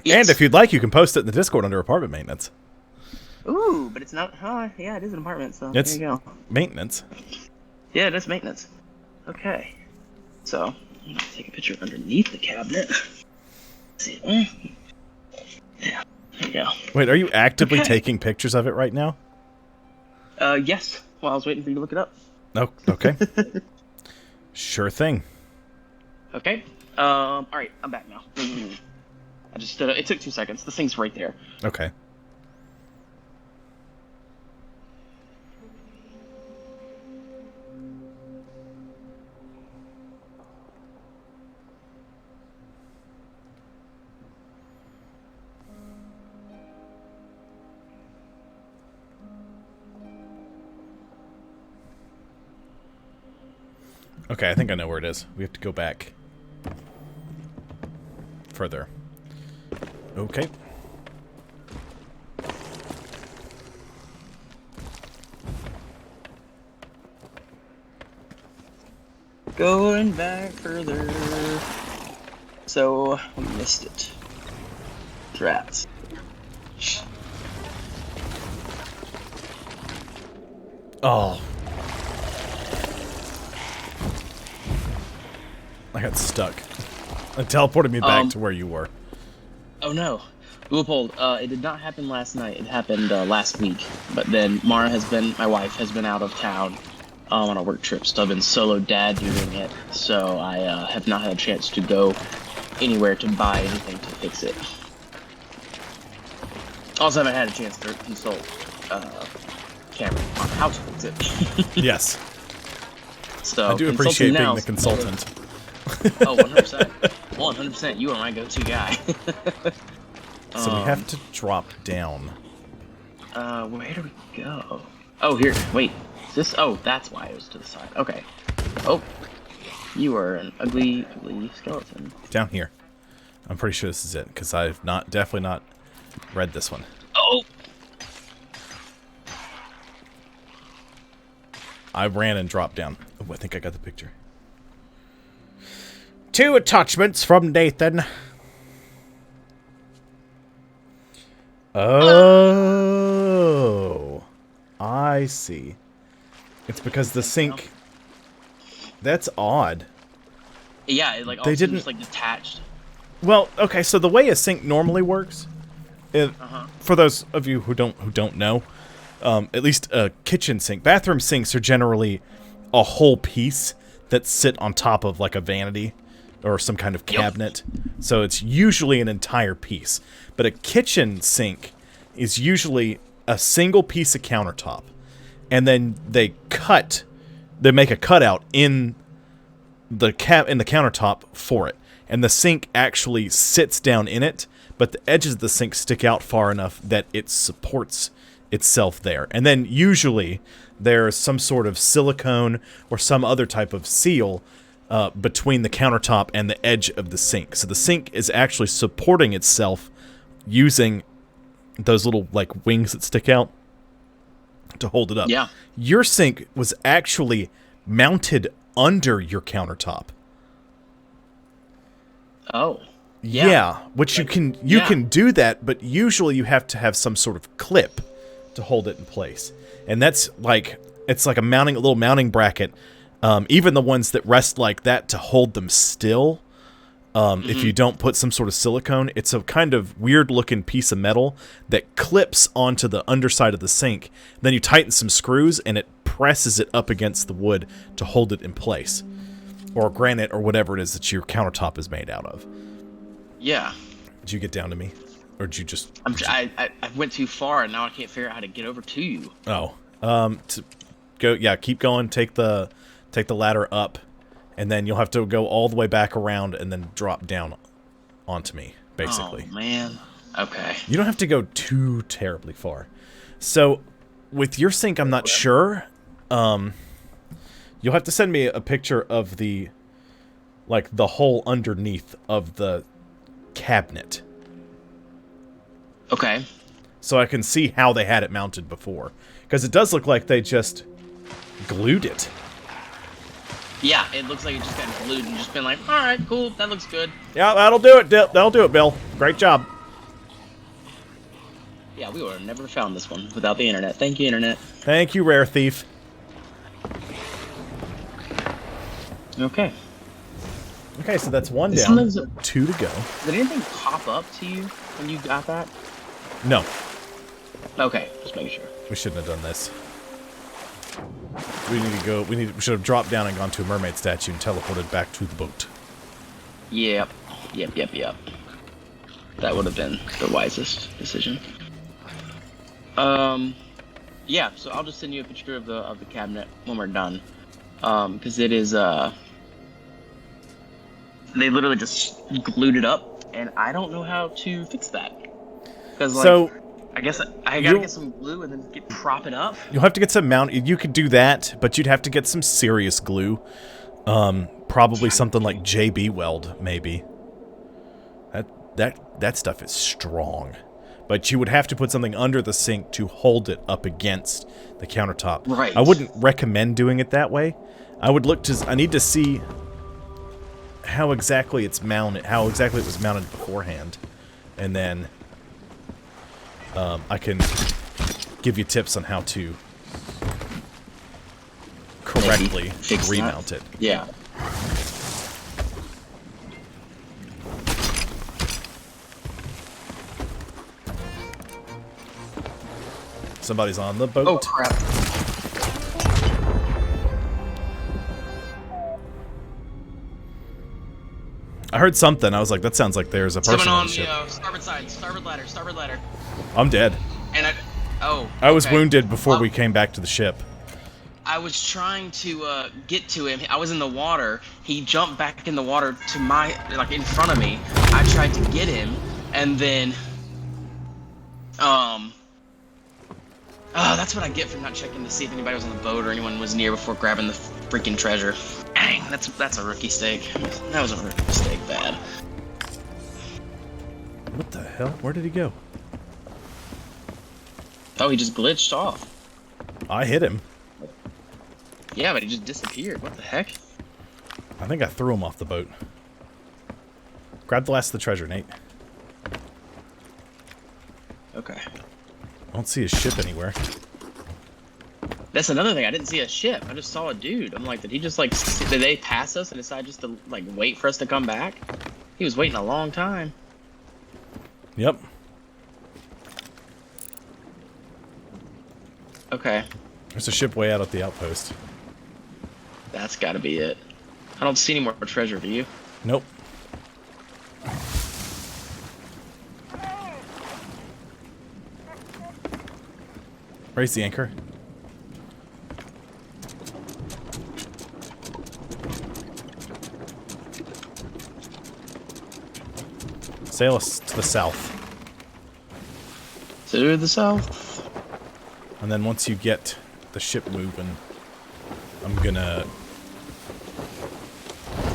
Yes. And if you'd like, you can post it in the Discord under apartment maintenance. Ooh, but it's not. Yeah, it is an apartment, so It's there you go. maintenance. Yeah, it is maintenance. Okay. So, I'm gonna take a picture underneath the cabinet. Let's see. Yeah, there you go. Wait, are you actively Okay. taking pictures of it right now? Yes. Well, I was waiting for you to look it up. Oh, okay. Sure thing. Okay. Alright, I'm back now. I just stood up. It took 2 seconds. The thing's right there. Okay. Okay, I think I know where it is. We have to go back further. Okay. Going back further. So, we missed it. Drats. Oh. I got stuck. It teleported me back to where you were. Oh no. Leopold, it did not happen last night. It happened last week. But then my wife has been out of town on a work trip, so I've been solo dad doing it. So I have not had a chance to go anywhere to buy anything to fix it. Also haven't had a chance to consult Cameron on how to fix it. Yes. So I do appreciate being the consulting consultant. Oh, 100%. 100%. You are my go-to guy. So we have to drop down. Where do we go? Oh, here. Wait. Is this? Oh, that's why it was to the side. Okay. Oh. You are an ugly, ugly skeleton. Down here. I'm pretty sure this is it, because I've definitely not read this one. Oh! I ran and dropped down. Oh, I think I got the picture. 2 attachments from Nathan. Oh, I see. It's because the sink. That's odd. Yeah, it like all They seems didn't- like detached. Well, okay, so the way a sink normally works, for those of you who don't know, at least a kitchen sink, bathroom sinks are generally a whole piece that sit on top of like a vanity or some kind of cabinet. So it's usually an entire piece. But a kitchen sink is usually a single piece of countertop, and then they make a cutout in the countertop for it. And the sink actually sits down in it, but the edges of the sink stick out far enough that it supports itself there. And then usually there's some sort of silicone or some other type of seal between the countertop and the edge of the sink. So the sink is actually supporting itself using those little like wings that stick out to hold it up. Yeah. Your sink was actually mounted under your countertop. Oh. Yeah, which you can do that, but usually you have to have some sort of clip to hold it in place. And that's like it's like a little mounting bracket. Even the ones that rest like that to hold them still, if you don't put some sort of silicone, it's a kind of weird looking piece of metal that clips onto the underside of the sink. Then you tighten some screws and it presses it up against the wood to hold it in place. Or granite or whatever it is that your countertop is made out of. Yeah. Did you get down to me? Or did you just... I went too far and now I can't figure out how to get over to you. Oh. Keep going, take the ladder up, and then you'll have to go all the way back around and then drop down onto me, basically. Oh, man. Okay. You don't have to go too terribly far. So, with your sink, I'm not sure. You'll have to send me a picture of the hole underneath of the cabinet. Okay. So I can see how they had it mounted before. Because it does look like they just glued it. Yeah, it looks like it just got glued and just been like, alright, cool, that looks good. Yeah, that'll do it. That'll do it, Bill. Great job. Yeah, we would have never found this one without the internet. Thank you, internet. Thank you, Rare Thief. Okay. Okay, so that's one down. Sometimes 2 to go. Did anything pop up to you when you got that? No, Okay, just making sure. we shouldn't have done this. We need to go. We should have dropped down and gone to a mermaid statue and teleported back to the boat. Yep. That would have been the wisest decision. Yeah, so I'll just send you a picture of the cabinet when we're done. Because it is, they literally just glued it up, and I don't know how to fix that. Because, like, So, I guess I gotta get some glue and then prop it up. you'll have to get some mount. You could do that, but you'd have to get some serious glue. Probably something like JB Weld, maybe. That stuff is strong. But you would have to put something under the sink to hold it up against the countertop. Right. I wouldn't recommend doing it that way. I need to see how exactly it's mounted, how exactly it was mounted beforehand. And then I can give you tips on how to correctly Fix remount that. it. Yeah. Somebody's on the boat. Oh crap. I heard something. I was like, that sounds like there's a person Coming on on the ship. starboard side, starboard ladder. I'm dead. And I was okay. wounded before Well, we came back to the ship. I was trying to get to him. I was in the water. He jumped back in the water to in front of me. I tried to get him, and then, that's what I get for not checking to see if anybody was on the boat or anyone was near before grabbing the freaking treasure. Dang, that's a rookie mistake. That was a rookie mistake, bad. What the hell? Where did he go? Oh, he just glitched off. I hit him. Yeah, but he just disappeared. What the heck? I think I threw him off the boat. Grab the last of the treasure, Nate. Okay. don't see a ship anywhere. That's another thing. I didn't see a ship. I just saw a dude. I'm like, did he just like, did they pass us and decide just to like wait for us to come back? He was waiting a long time. Yep. Okay. There's a ship way out at the outpost. That's gotta be it. I don't see any more treasure, do you? Nope. Raise the anchor. Sail us to the south. To the south. And then once you get the ship moving, I'm gonna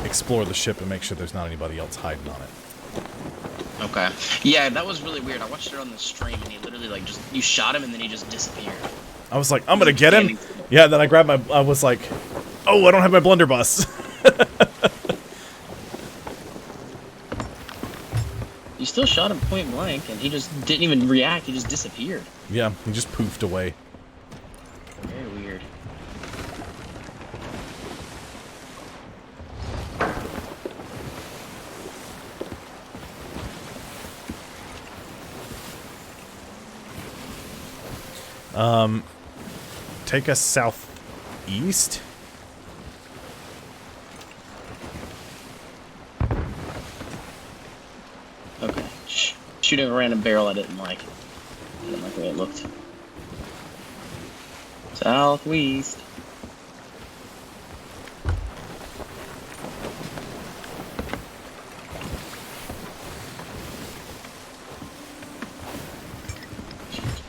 explore the ship and make sure there's not anybody else hiding on it. Okay. Yeah, that was really weird. I watched it on the stream and he literally like just, you shot him and then he just disappeared. I was like, I'm gonna get him. Yeah, then I grabbed my, I was like, oh, I don't have my blunderbuss. You still shot him point blank and he just didn't even react. He just disappeared. Yeah, he just poofed away. Very weird. Take us southeast. Okay. Shooting a random barrel I didn't like. I didn't like the way it looked. Southwest.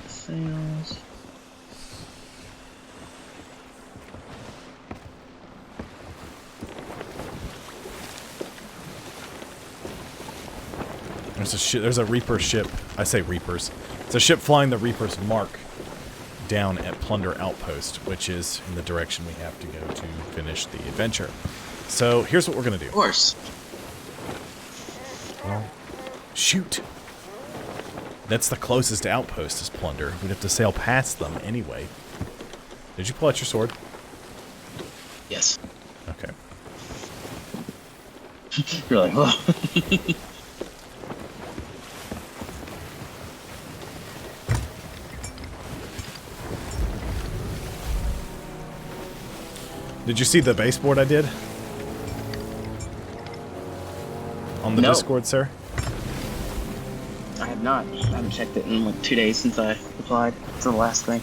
Sails. There's a Reaper ship. I say Reapers. It's a ship flying the Reaper's mark down at Plunder Outpost, which is in the direction we have to go to finish the adventure. So here's what we're gonna do. Of course. Well, shoot. That's the closest outpost is Plunder. We'd have to sail past them anyway. Did you pull out your sword? Yes. Okay. You're like, oh. Did you see the baseboard I did? On the No. Discord, sir? I have not. I haven't checked it in like 2 days since I replied to the last thing.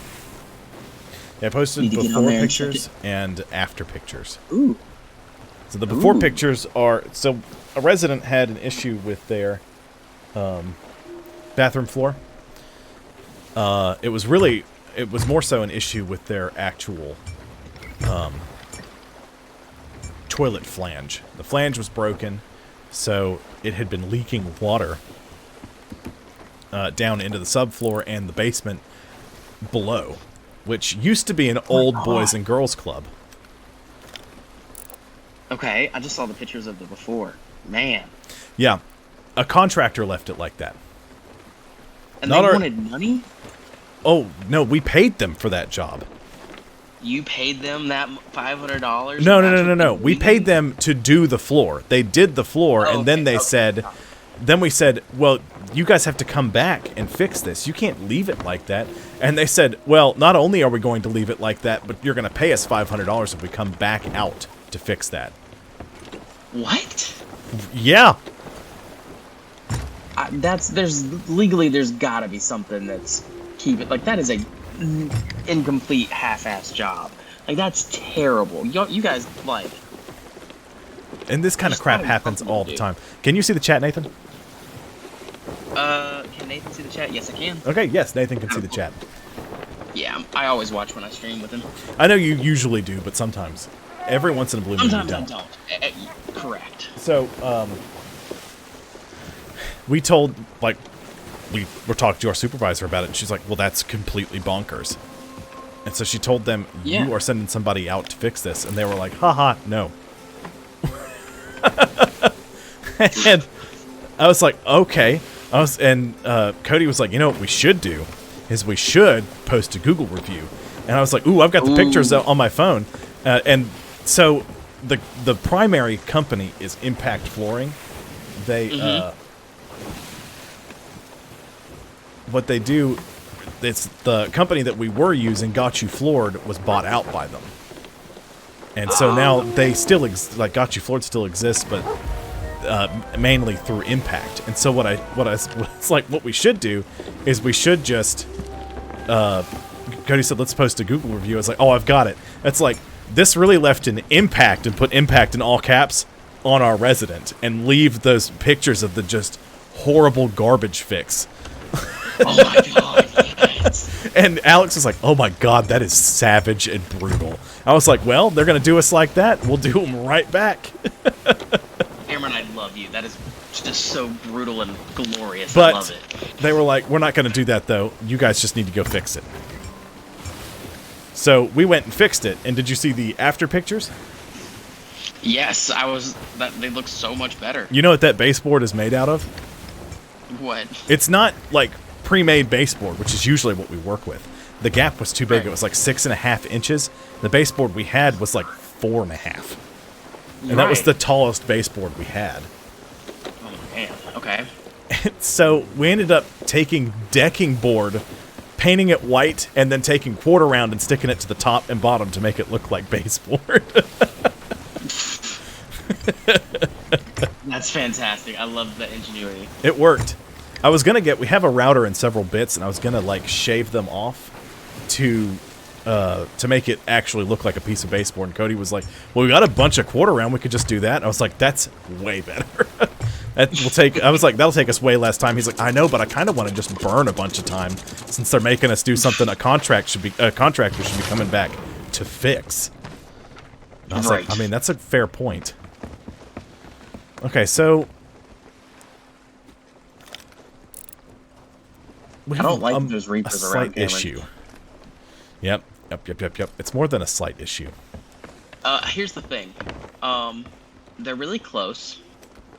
Yeah, I posted Need to get on before there and check pictures and after pictures. Ooh. So the before Ooh. pictures are... So a resident had an issue with their bathroom floor. It was more so an issue with their actual toilet flange. The flange was broken, so it had been leaking water down into the subfloor and the basement below, which used to be an old boys and girls club. Okay, I just saw the pictures of the before. Man. Yeah, a contractor left it like that. And Not they our- wanted money? Oh, no, we paid them for that job. You paid them that $500? No. We paid them to do the floor. They did the floor, Oh, and then okay, they okay. said... Then we said, well, you guys have to come back and fix this. You can't leave it like that. And they said, well, not only are we going to leave it like that, but you're going to pay us $500 if we come back out to fix that. What? Yeah. There's gotta be something that's that is a incomplete half-ass job. Like, that's terrible. You guys, like... And this kind of There's crap gotta be happens something to all the do. time. Can you see the chat, Nathan? Can Nathan see the chat? Yes, I can. Okay, yes, Nathan can see the chat. Yeah, I always watch when I stream with him. I know you usually do, but sometimes. Every once in a blue moon you Sometimes don't. I don't. Correct. So, we told, like, we were talking to our supervisor about it, and she's like, well, that's completely bonkers. And so she told them, Yeah. you are sending somebody out to fix this. And they were like, haha, no. And I was like, okay. Cody was like, you know what we should do is we should post a Google review. And I was like, ooh, I've got the pictures on my phone. And so the primary company is Impact Flooring. They what they do, it's the company that we were using, Got You Floored, was bought out by them. And so now they still Got You Floored still exists, but mainly through Impact. And so what we should do is we should just Cody said let's post a Google review. I was like, oh, I've got it. It's like, this really left an impact and put impact in all caps on our resident and leave those pictures of the just horrible garbage fix. Oh my god, yes. And Alex was like, oh my god, that is savage and brutal. I was like, well, they're going to do us like that. We'll do them right back. Cameron, I love you. That is just so brutal and glorious. But I love it. They were like, we're not going to do that, though. You guys just need to go fix it. So we went and fixed it. And did you see the after pictures? Yes, they look so much better. You know what that baseboard is made out of? What? It's not like pre-made baseboard, which is usually what we work with. The gap was too big. Right. It was like 6.5 inches. The baseboard we had was like 4.5. And that was the tallest baseboard we had. Oh man. Okay. So we ended up taking decking board, painting it white, and then taking quarter round and sticking it to the top and bottom to make it look like baseboard. That's fantastic. I love the ingenuity. It worked. We have a router and several bits, and I was gonna like shave them off to make it actually look like a piece of baseboard. And Cody was like, well, we got a bunch of quarter round, we could just do that. And I was like, that's way better. I was like, that'll take us way less time. He's like, I know, but I kind of want to just burn a bunch of time since they're making us do something a contractor should be coming back to fix. And I was like, I mean, that's a fair point. Okay, so we have I don't like those Reapers a around slight issue. Yep. It's more than a slight issue. Here's the thing. They're really close.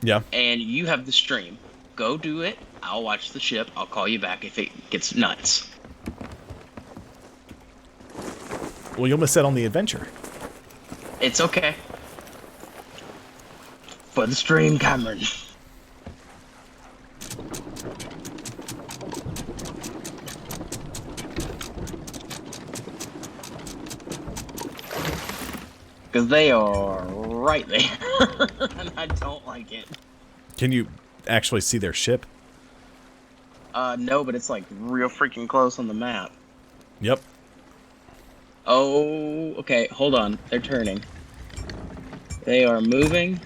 Yeah. And you have the stream. Go do it. I'll watch the ship. I'll call you back if it gets nuts. Well, you'll miss out on the adventure. It's okay. For the stream, Cameron. Because they are right there. And I don't like it. Can you actually see their ship? No, but it's like real freaking close on the map. Yep. Oh, okay, hold on. They're turning. They are moving.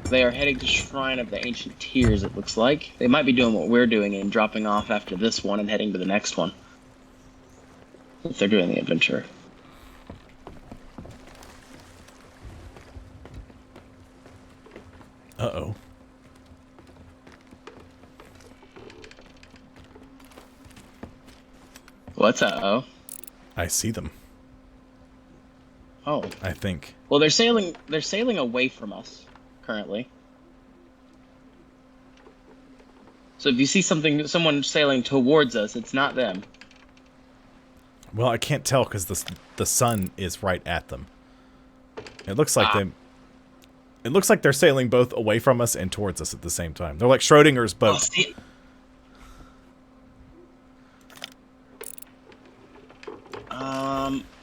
They are heading to Shrine of the Ancient Tears, it looks like. They might be doing what we're doing and dropping off after this one and heading to the next one. If they're doing the adventure. Uh-oh. What's uh-oh? I see them, Oh. I think. Well, they're sailing away from us, currently. So if you see someone sailing towards us, it's not them. Well, I can't tell because the sun is right at them. It looks like It looks like they're sailing both away from us and towards us at the same time. They're like Schrodinger's boat. Oh, see?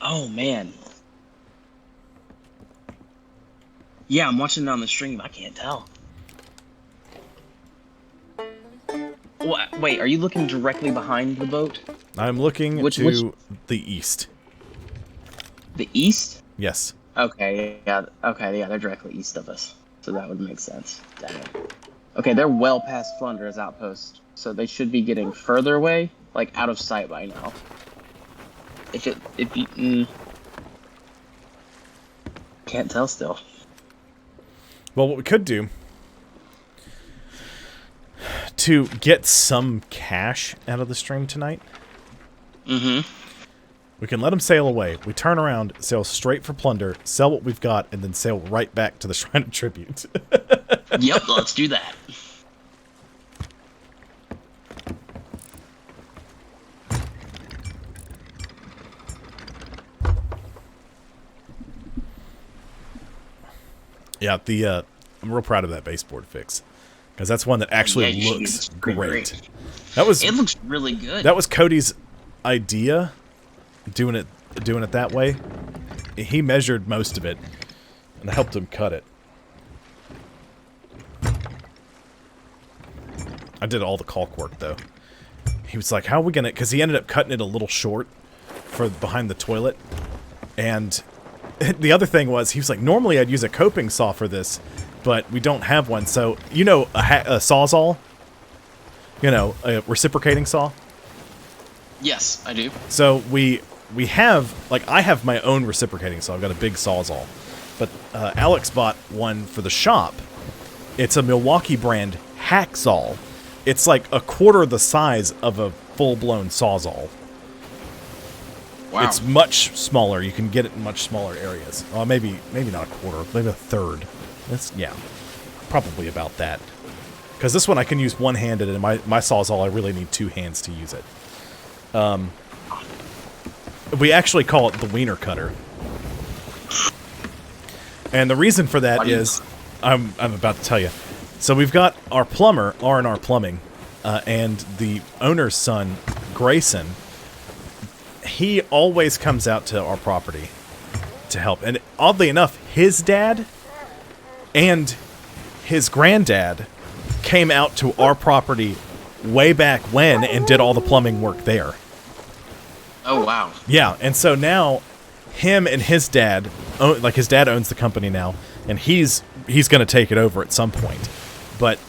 Oh man. Yeah, I'm watching it on the stream. I can't tell. What? Wait, are you looking directly behind the boat? I'm looking to the east. The east? Yes. Okay, yeah, they're directly east of us. So that would make sense. Damn it. Okay, they're well past Flunder's outpost, so they should be getting further away, like out of sight by now. Can't tell still. Well, what we could do to get some cash out of the stream tonight, we can let them sail away. We turn around, sail straight for plunder, sell what we've got, and then sail right back to the Shrine of Tribute. Yep, let's do that. Yeah, I'm real proud of that baseboard fix. Because that's one that actually Yeah, looks it's pretty great. That was It looks really good. That was Cody's idea, doing it that way. He measured most of it, and I helped him cut it. I did all the caulk work, though. He was like, how are we going to... Because he ended up cutting it a little short for behind the toilet. And the other thing was, he was like, normally I'd use a coping saw for this, but we don't have one. So, you know, a Sawzall? You know, a reciprocating saw? Yes, I do. So we have, like, I have my own reciprocating saw. I've got a big Sawzall. But Alex bought one for the shop. It's a Milwaukee brand Hacksaw. It's like a quarter the size of a full-blown Sawzall. Wow. It's much smaller. You can get it in much smaller areas. Well, maybe not a quarter, maybe a third. That's, yeah, probably about that. Because this one I can use one-handed, and my Sawzall I really need two hands to use it. We actually call it the Wiener Cutter. And the reason for that is, I'm about to tell you. So we've got our plumber, R&R Plumbing, and the owner's son, Grayson. He always comes out to our property to help. And oddly enough, his dad and his granddad came out to our property way back when and did all the plumbing work there. Oh, wow. Yeah, and so now him and his dad, like his dad owns the company now, and he's going to take it over at some point. But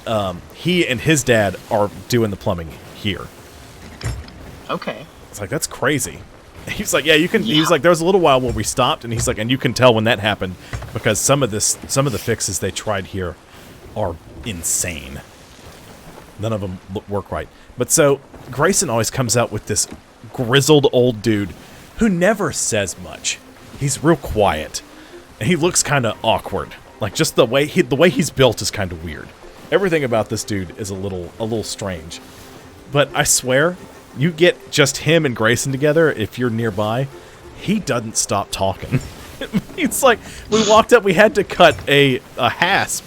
he and his dad are doing the plumbing here. Okay. It's like, that's crazy. He's like, yeah, you can. Yeah. He's like, there was a little while where we stopped, and he's like, and you can tell when that happened because some of the fixes they tried here are insane. None of them work right. But so Grayson always comes out with this grizzled old dude who never says much. He's real quiet, and he looks kind of awkward. Like just the way he's built is kind of weird. Everything about this dude is a little strange. But I swear, you get just him and Grayson together, if you're nearby, he doesn't stop talking. It's like, we walked up, we had to cut a hasp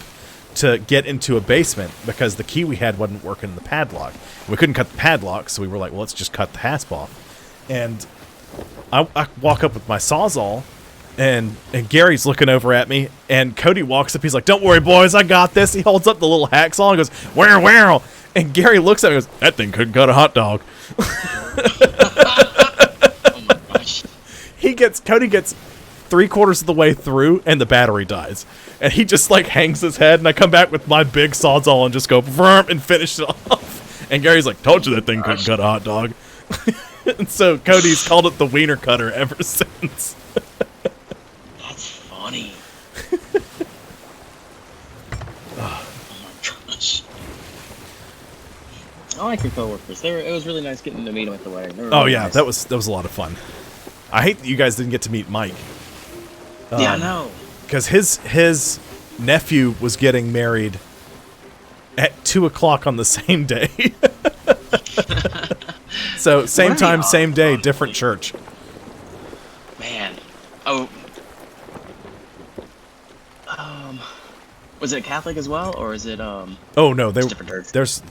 to get into a basement because the key we had wasn't working in the padlock. We couldn't cut the padlock, so we were like, well, let's just cut the hasp off. And I walk up with my Sawzall, and Gary's looking over at me, and Cody walks up, he's like, don't worry, boys, I got this. He holds up the little hacksaw and goes, wow, wow. And Gary looks at me and goes, that thing couldn't cut a hot dog. Oh my gosh. Cody gets 3/4 of the way through, and the battery dies. And he just, like, hangs his head, and I come back with my big Sawzall and just go, vroom, and finish it off. And Gary's like, told you that thing couldn't cut a hot dog. And so Cody's called it the Wiener Cutter ever since. That's funny. Oh my gosh. I like your coworkers. It was really nice getting to meet them at the wedding. Oh really yeah, nice. that was a lot of fun. I hate that you guys didn't get to meet Mike. Yeah, I know. Because his nephew was getting married at 2 o'clock on the same day. So same time, same day, different church. Man. Oh. Was it Catholic as well, or is it Oh no, different church? there's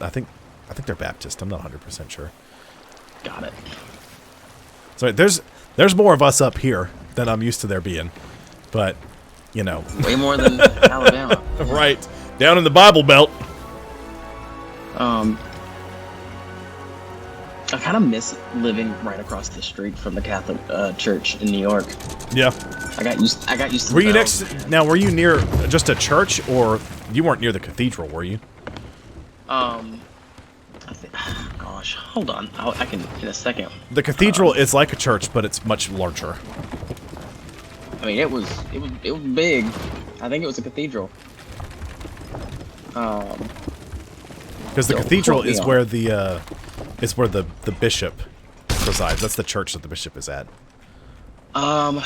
I think they're Baptist. I'm not 100% sure. Got it. So there's more of us up here than I'm used to there being, but you know, Way more than Alabama. right down in the Bible Belt. I kind of miss living right across the street from the Catholic church in New York. Yeah. I got used to Were you the next? Now, were you near just a church, or you weren't near the cathedral? Were you? Gosh, hold on. I can in a second. The cathedral is like a church, but it's much larger. I mean, it was big. I think it was a cathedral. Because the cathedral is where the bishop presides. That's the church that the bishop is at. Well,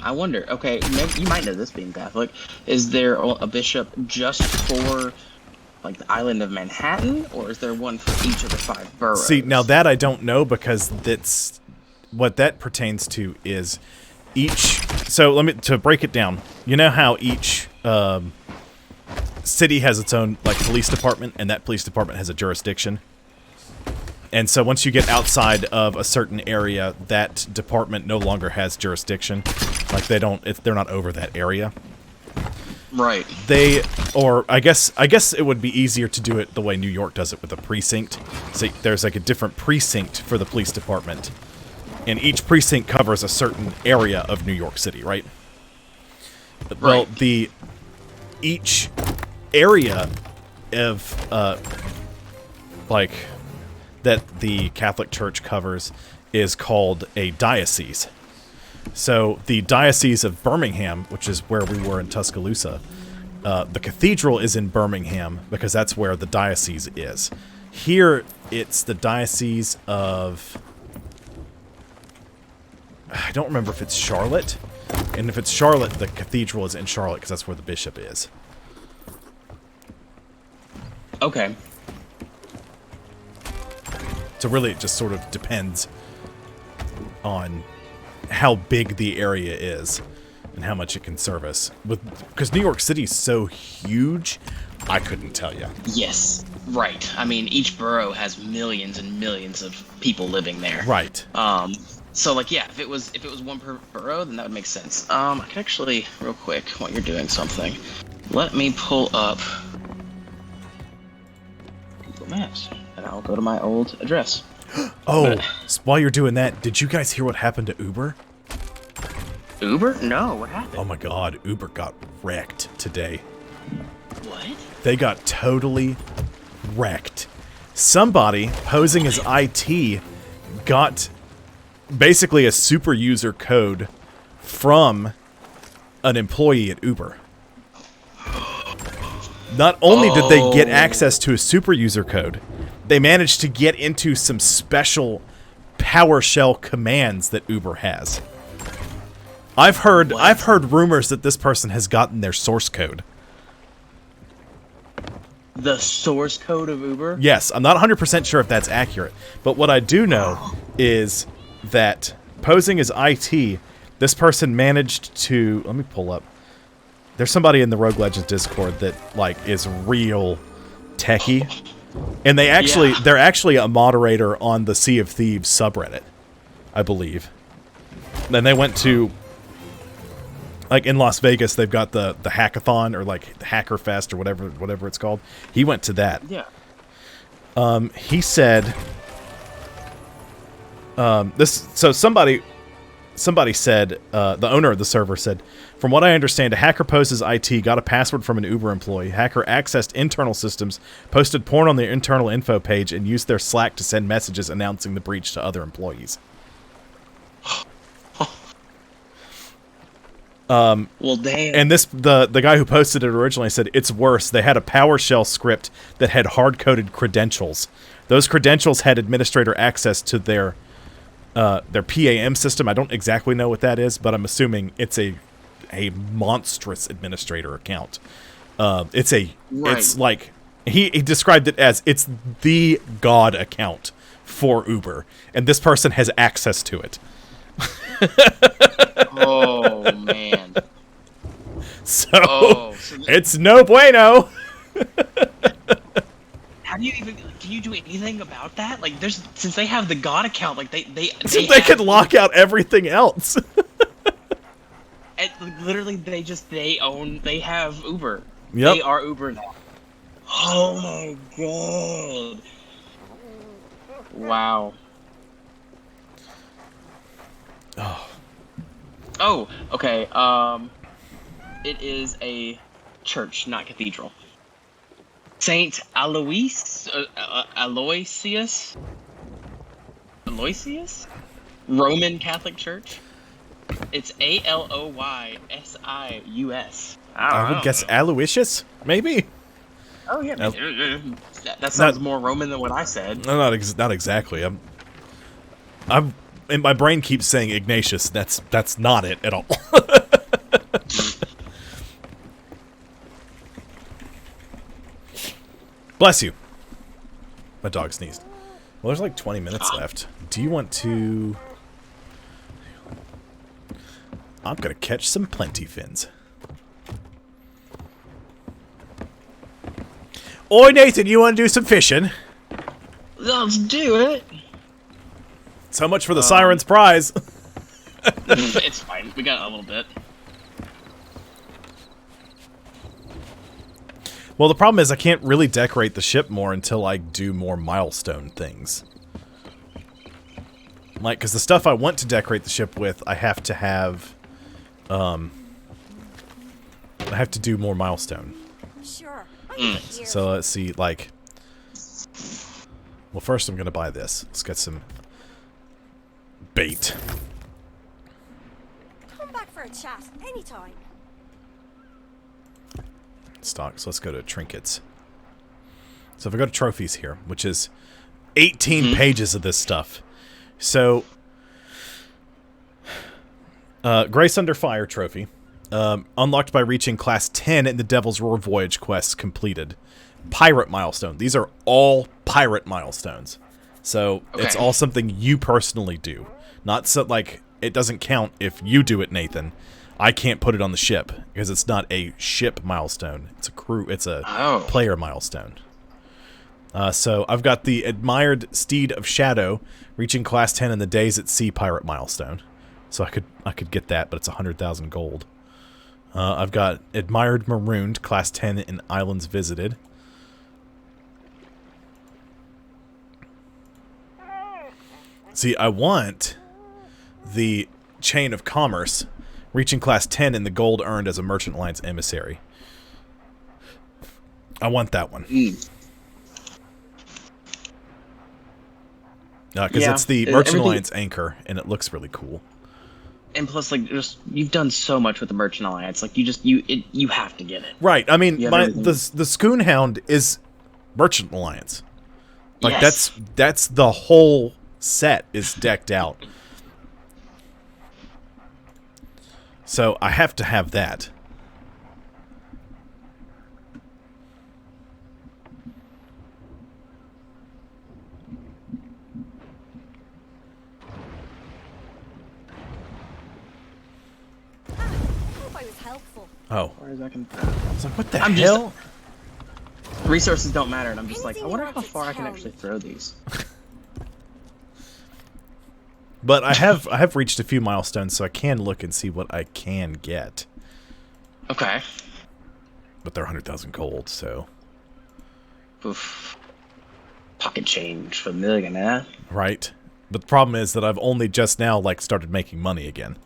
I wonder. Okay, maybe you might know this being Catholic. Is there a bishop just for like the island of Manhattan, or is there one for each of the 5 boroughs? See, now that I don't know, because that's what that pertains to is to break it down. You know how each city has its own like police department, and that police department has a jurisdiction. And so once you get outside of a certain area, that department no longer has jurisdiction. Like they're not over that area. Right. I guess it would be easier to do it the way New York does it with a precinct. So there's like a different precinct for the police department. And each precinct covers a certain area of New York City, right? Well, each area of that the Catholic Church covers is called a diocese. So the Diocese of Birmingham, which is where we were in Tuscaloosa, the cathedral is in Birmingham because that's where the diocese is. Here, it's the Diocese of... I don't remember if it's Charlotte. And if it's Charlotte, the cathedral is in Charlotte because that's where the bishop is. Okay. So really, it just sort of depends on how big the area is and how much it can service. Because New York City is so huge, I couldn't tell you. Yes, right. I mean, each borough has millions and millions of people living there. Right. So like, yeah, if it was one per borough, then that would make sense. I can actually, real quick, while you're doing something, let me pull up Google Maps, and I'll go to my old address. Oh, while you're doing that, did you guys hear what happened to Uber? Uber? No, what happened? Oh my god, Uber got wrecked today. What? They got totally wrecked. Somebody posing as IT got basically a super user code from an employee at Uber. Not only did they get access to a super user code, they managed to get into some special PowerShell commands that Uber has. I've heard rumors that this person has gotten their source code. The source code of Uber? Yes, I'm not 100% sure if that's accurate, but what I do know is that posing as IT, this person managed to... Let me pull up. There's somebody in the Rogue Legends Discord that, like, is real techie. And they're actually a moderator on the Sea of Thieves subreddit, I believe. Then they went to... Like, in Las Vegas, they've got the hackathon, or, like, the Hacker Fest, or whatever it's called. He went to that. Yeah. He said... So somebody said, the owner of the server said, from what I understand, a hacker poses IT, got a password from an Uber employee. Hacker accessed internal systems, posted porn on their internal info page, and used their Slack to send messages announcing the breach to other employees. Well, damn. And the guy who posted it originally said, it's worse. They had a PowerShell script that had hard-coded credentials. Those credentials had administrator access to their PAM system. I don't exactly know what that is, but I'm assuming it's a monstrous administrator account. It's like he described it as it's the god account for Uber, and this person has access to it. Oh man. So it's no bueno. How do you even? Can you do anything about that? Like, since they have the God account, like they could lock out everything else. And literally, they have Uber. Yep. They are Uber now. Oh my god. Wow. Oh, okay. It is a church, not cathedral. Saint Aloysius? Roman Catholic Church? It's Aloysius. I would guess Aloysius, maybe? Oh, yeah. That sounds more Roman than what I said. No, not exactly. I'm and my brain keeps saying Ignatius. That's not it at all. Bless you. My dog sneezed. Well, there's like 20 minutes left. Do you want to... I'm gonna catch some plenty fins. Oi, Nathan, you want to do some fishing? Let's do it. So much for the Siren's prize. It's fine. We got a little bit. Well, the problem is I can't really decorate the ship more until I do more milestone things. Like, because the stuff I want to decorate the ship with, I have to have, I have to do more milestone. Sure. So let's see, like, well, first I'm going to buy this. Let's get some bait. Come back for a chat anytime. Stock. So let's go to trinkets. So if I go to trophies here, which is 18 pages of this stuff. So, Grace Under Fire trophy. Unlocked by reaching class 10 in the Devil's Roar Voyage quest completed. Pirate milestone. These are all pirate milestones. So it's all something you personally do. Not so, like, it doesn't count if you do it, Nathan. I can't put it on the ship because it's not a ship milestone. It's a crew. It's a player milestone. So I've got the Admired Steed of Shadow, reaching class 10 in the Days at Sea pirate milestone. So I could get that, but it's 100,000 gold. I've got Admired Marooned, class 10 in Islands Visited. See, I want the Chain of Commerce, reaching class 10 in the gold earned as a Merchant Alliance emissary. I want that one. Because it's the Merchant Alliance anchor, and it looks really cool. And plus, like, just you've done so much with the Merchant Alliance, like you have to get it. Right. I mean, the Schoonhound is Merchant Alliance. Like that's the whole set is decked out. So I have to have that. Oh. Or is that gonna... I was like, what the hell? Resources don't matter, and I'm just like, I wonder how far I can actually throw these. But I have reached a few milestones, so I can look and see what I can get. Okay. But they're 100,000 gold, so... Oof. Pocket change for $1 million, eh? Right. But the problem is that I've only just now, like, started making money again.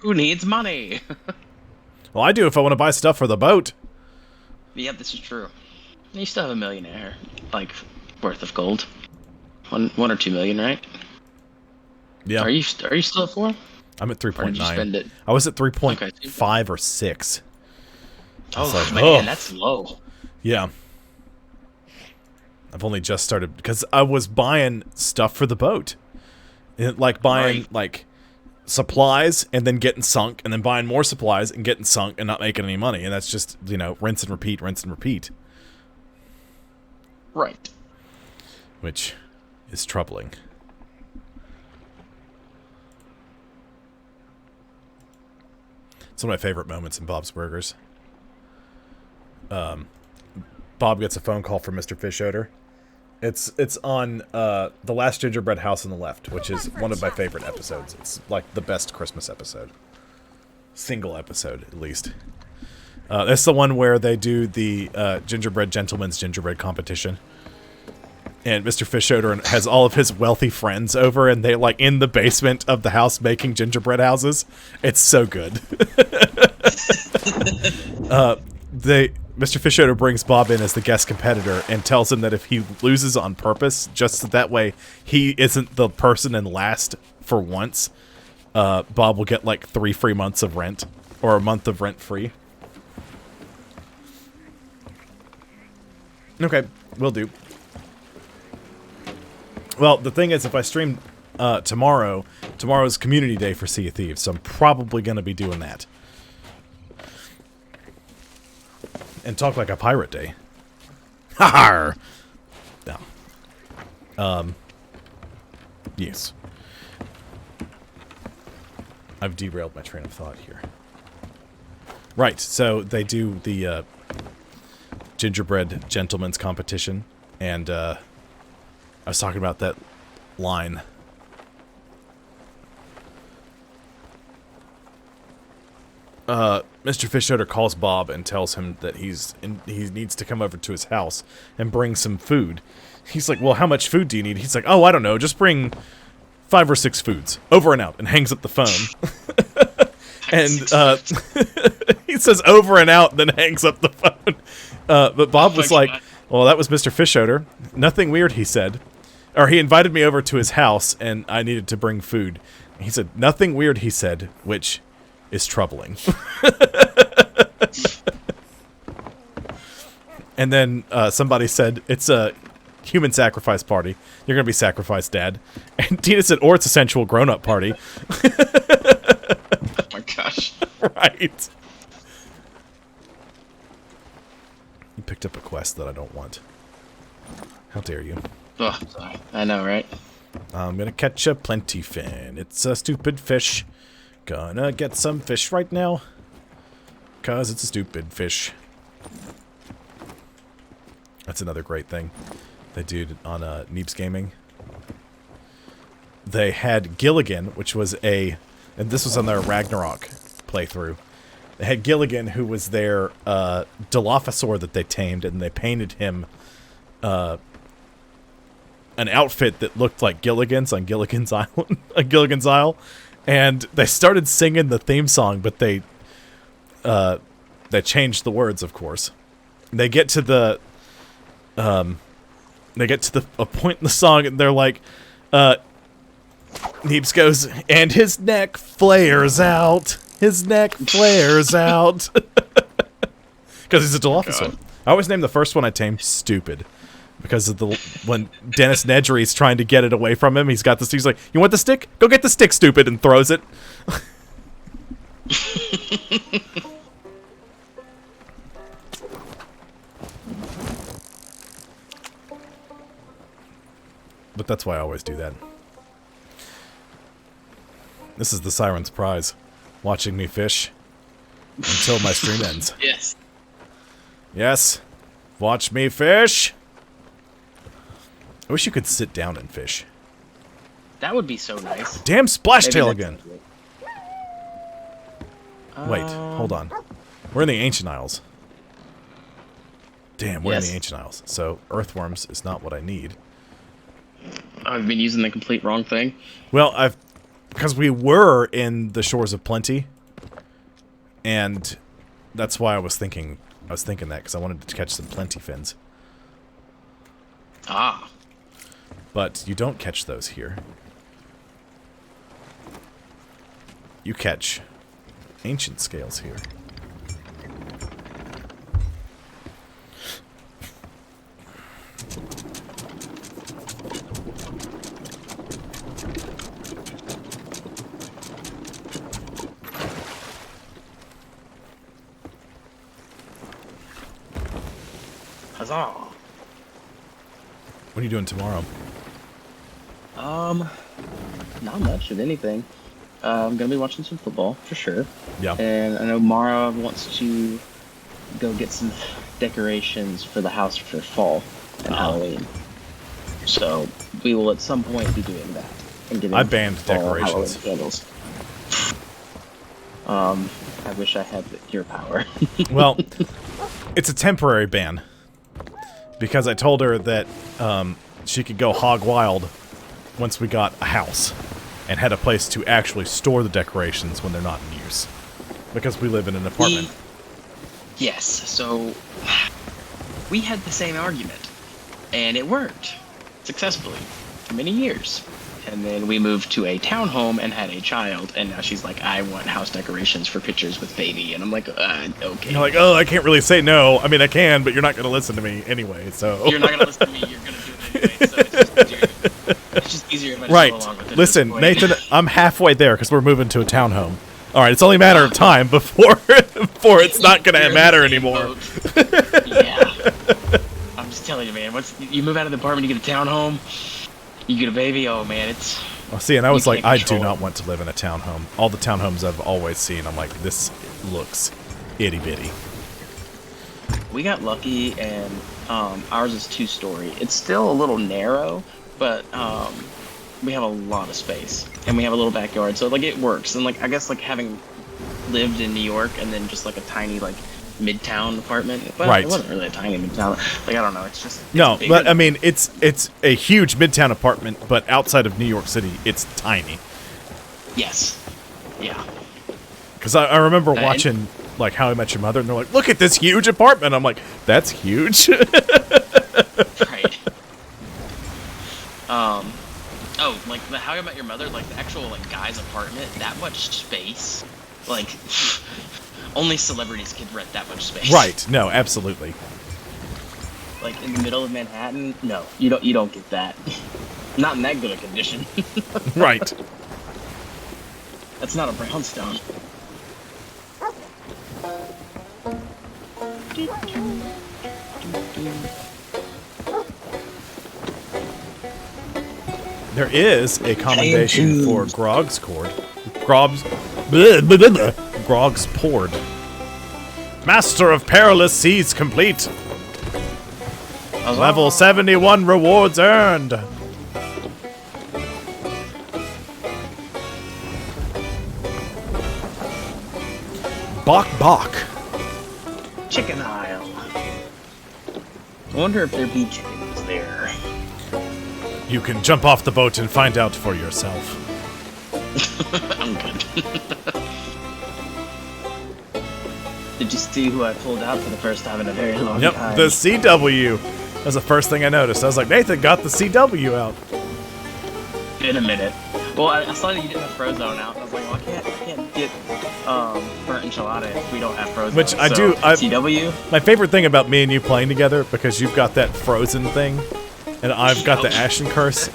Who needs money? Well, I do if I want to buy stuff for the boat. Yeah, this is true. You still have $1 million, like, worth of gold. One or 2 million, right? Yeah. Are you still at 4? I'm at 3.9. Or did you spend it? I was at 3.5 or 6. Oh, like, man, that's low. Yeah. I've only just started because I was buying stuff for the boat. Like buying like supplies and then getting sunk, and then buying more supplies and getting sunk and not making any money, and that's just, you know, rinse and repeat, rinse and repeat. Right. Which is troubling. It's one of my favorite moments in Bob's Burgers. Bob gets a phone call from Mr. Fish Odor. It's on The Last Gingerbread House on the Left, which is one of my favorite episodes. It's like the best Christmas episode. Single episode, at least. That's the one where they do the Gingerbread Gentleman's Gingerbread competition. And Mr. Fish Odor has all of his wealthy friends over, and they like in the basement of the house making gingerbread houses. It's so good. Mr. Fish Odor brings Bob in as the guest competitor and tells him that if he loses on purpose, just so that way he isn't the person in last for once, Bob will get like 3 free months of rent, or a month of rent free. Okay, will do. Well, the thing is, if I stream tomorrow's community day for Sea of Thieves, so I'm probably going to be doing that. And talk like a pirate day. Ha-ha! No. Yes. I've derailed my train of thought here. Right, so they do the gingerbread gentleman's competition, and I was talking about that line. Mr. Fishoder calls Bob and tells him that he needs to come over to his house and bring some food. He's like, well, how much food do you need? He's like, oh, I don't know, just bring 5 or 6 foods. Over and out, and hangs up the phone. And he says over and out, then hangs up the phone. But Bob was like, well, that was Mr. Fishoder. Nothing weird, he said. Or he invited me over to his house, and I needed to bring food. He said, nothing weird, he said, which is troubling. And then somebody said, it's a human sacrifice party. You're going to be sacrificed, Dad. And Tina said, or it's a sensual grown-up party. Oh my gosh. Right. You picked up a quest that I don't want. How dare you? Oh, sorry. I know, right? I'm gonna catch a plenty fin. It's a stupid fish. Gonna get some fish right now. 'Cause it's a stupid fish. That's another great thing they did on Neebs Gaming. They had Gilligan, which was and this was on their Ragnarok playthrough. They had Gilligan, who was their Dilophosaur that they tamed, and they painted him an outfit that looked like Gilligan's on Gilligan's Island, Gilligan's Isle, and they started singing the theme song, but they changed the words, of course. They get to a point in the song, and they're like, Neebs goes, and his neck flares out. His neck flares out. Because he's a Dilophosaur. I always name the first one I tamed Stupid. Because of when Dennis Nedry's trying to get it away from him, he's got this. He's like, "You want the stick? Go get the stick, stupid!" and throws it. But that's why I always do that. This is the Siren's prize. Watching me fish until my stream ends. Yes. Yes. Watch me fish. I wish you could sit down and fish. That would be so nice. Damn splash Maybe tail that's again. good. Wait, hold on. We're in the Ancient Isles. Damn, we're in the Ancient Isles. So earthworms is not what I need. I've been using the complete wrong thing. Well, because we were in the Shores of Plenty, and that's why I was thinking that, because I wanted to catch some plenty fins. Ah. But you don't catch those here. You catch ancient scales here. Huzzah. What are you doing tomorrow? Not much of anything. I'm gonna be watching some football for sure. Yeah. And I know Mara wants to go get some decorations for the house for fall and Halloween. So we will at some point be doing that and getting I banned fall decorations. Halloween candles. I wish I had your power. Well, it's a temporary ban. Because I told her that she could go hog wild once we got a house and had a place to actually store the decorations when they're not in use. Because we live in an apartment. Yes, so we had the same argument, and it worked successfully for many years. And then we moved to a townhome and had a child, and now she's like, I want house decorations for pictures with baby. And I'm like, okay. You're like, oh, I can't really say no. I mean, I can, but you're not going to listen to me anyway, so... You're not going to listen to me, you're going to do it anyway, so it's just easier if I just right. go along with it. Listen, Nathan, I'm halfway there because we're moving to a townhome. Alright, it's only a matter of time before it's not going to matter anymore. Yeah. I'm just telling you, man, once you move out of the apartment, you get a townhome, you get a baby, oh man, Oh, see, and I was like, can't I do control not it. want to live in a townhome. All the townhomes I've always seen, I'm like, this looks itty bitty. We got lucky, and ours is 2-story. It's still a little narrow, but we have a lot of space, and we have a little backyard, so like it works. And like I guess like having lived in New York and then just like a tiny like midtown apartment. Well, Right. It wasn't really a tiny midtown. Like I don't know. It's just No, bigger but I than- mean, it's a huge midtown apartment, but outside of New York City, it's tiny. yes, yeah. Because I remember And- watching like How I Met Your Mother, and they're like, "Look at this huge apartment." I'm like, "That's huge." Right. Oh, like the How I Met Your Mother, like the actual like guy's apartment, that much space, like only celebrities could rent that much space. Right? No, absolutely. Like in the middle of Manhattan, no, you don't get that. Not in that good a condition. Right. That's not a brownstone. There is a commendation too. for Grog's Cord. Grog's... Bleh, bleh, bleh, bleh. Grog's Pord. Master of Perilous Seas complete. Level 71 rewards earned. Bok Bok. Chicken aisle. I wonder if there be chickens there. You can jump off the boat and find out for yourself. I'm good. Did you see who I pulled out for the first time in a very long Yep, time? the CW. That was the first thing I noticed. I was like, Nathan got the CW out. In a minute. Well, I saw that you didn't have Frozone out. And I was like, well, I can't get burnt enchilada if we don't have Frozone. Which I So, do- CW. My favorite thing about me and you playing together, because you've got that frozen thing, and I've got the Ashen Curse,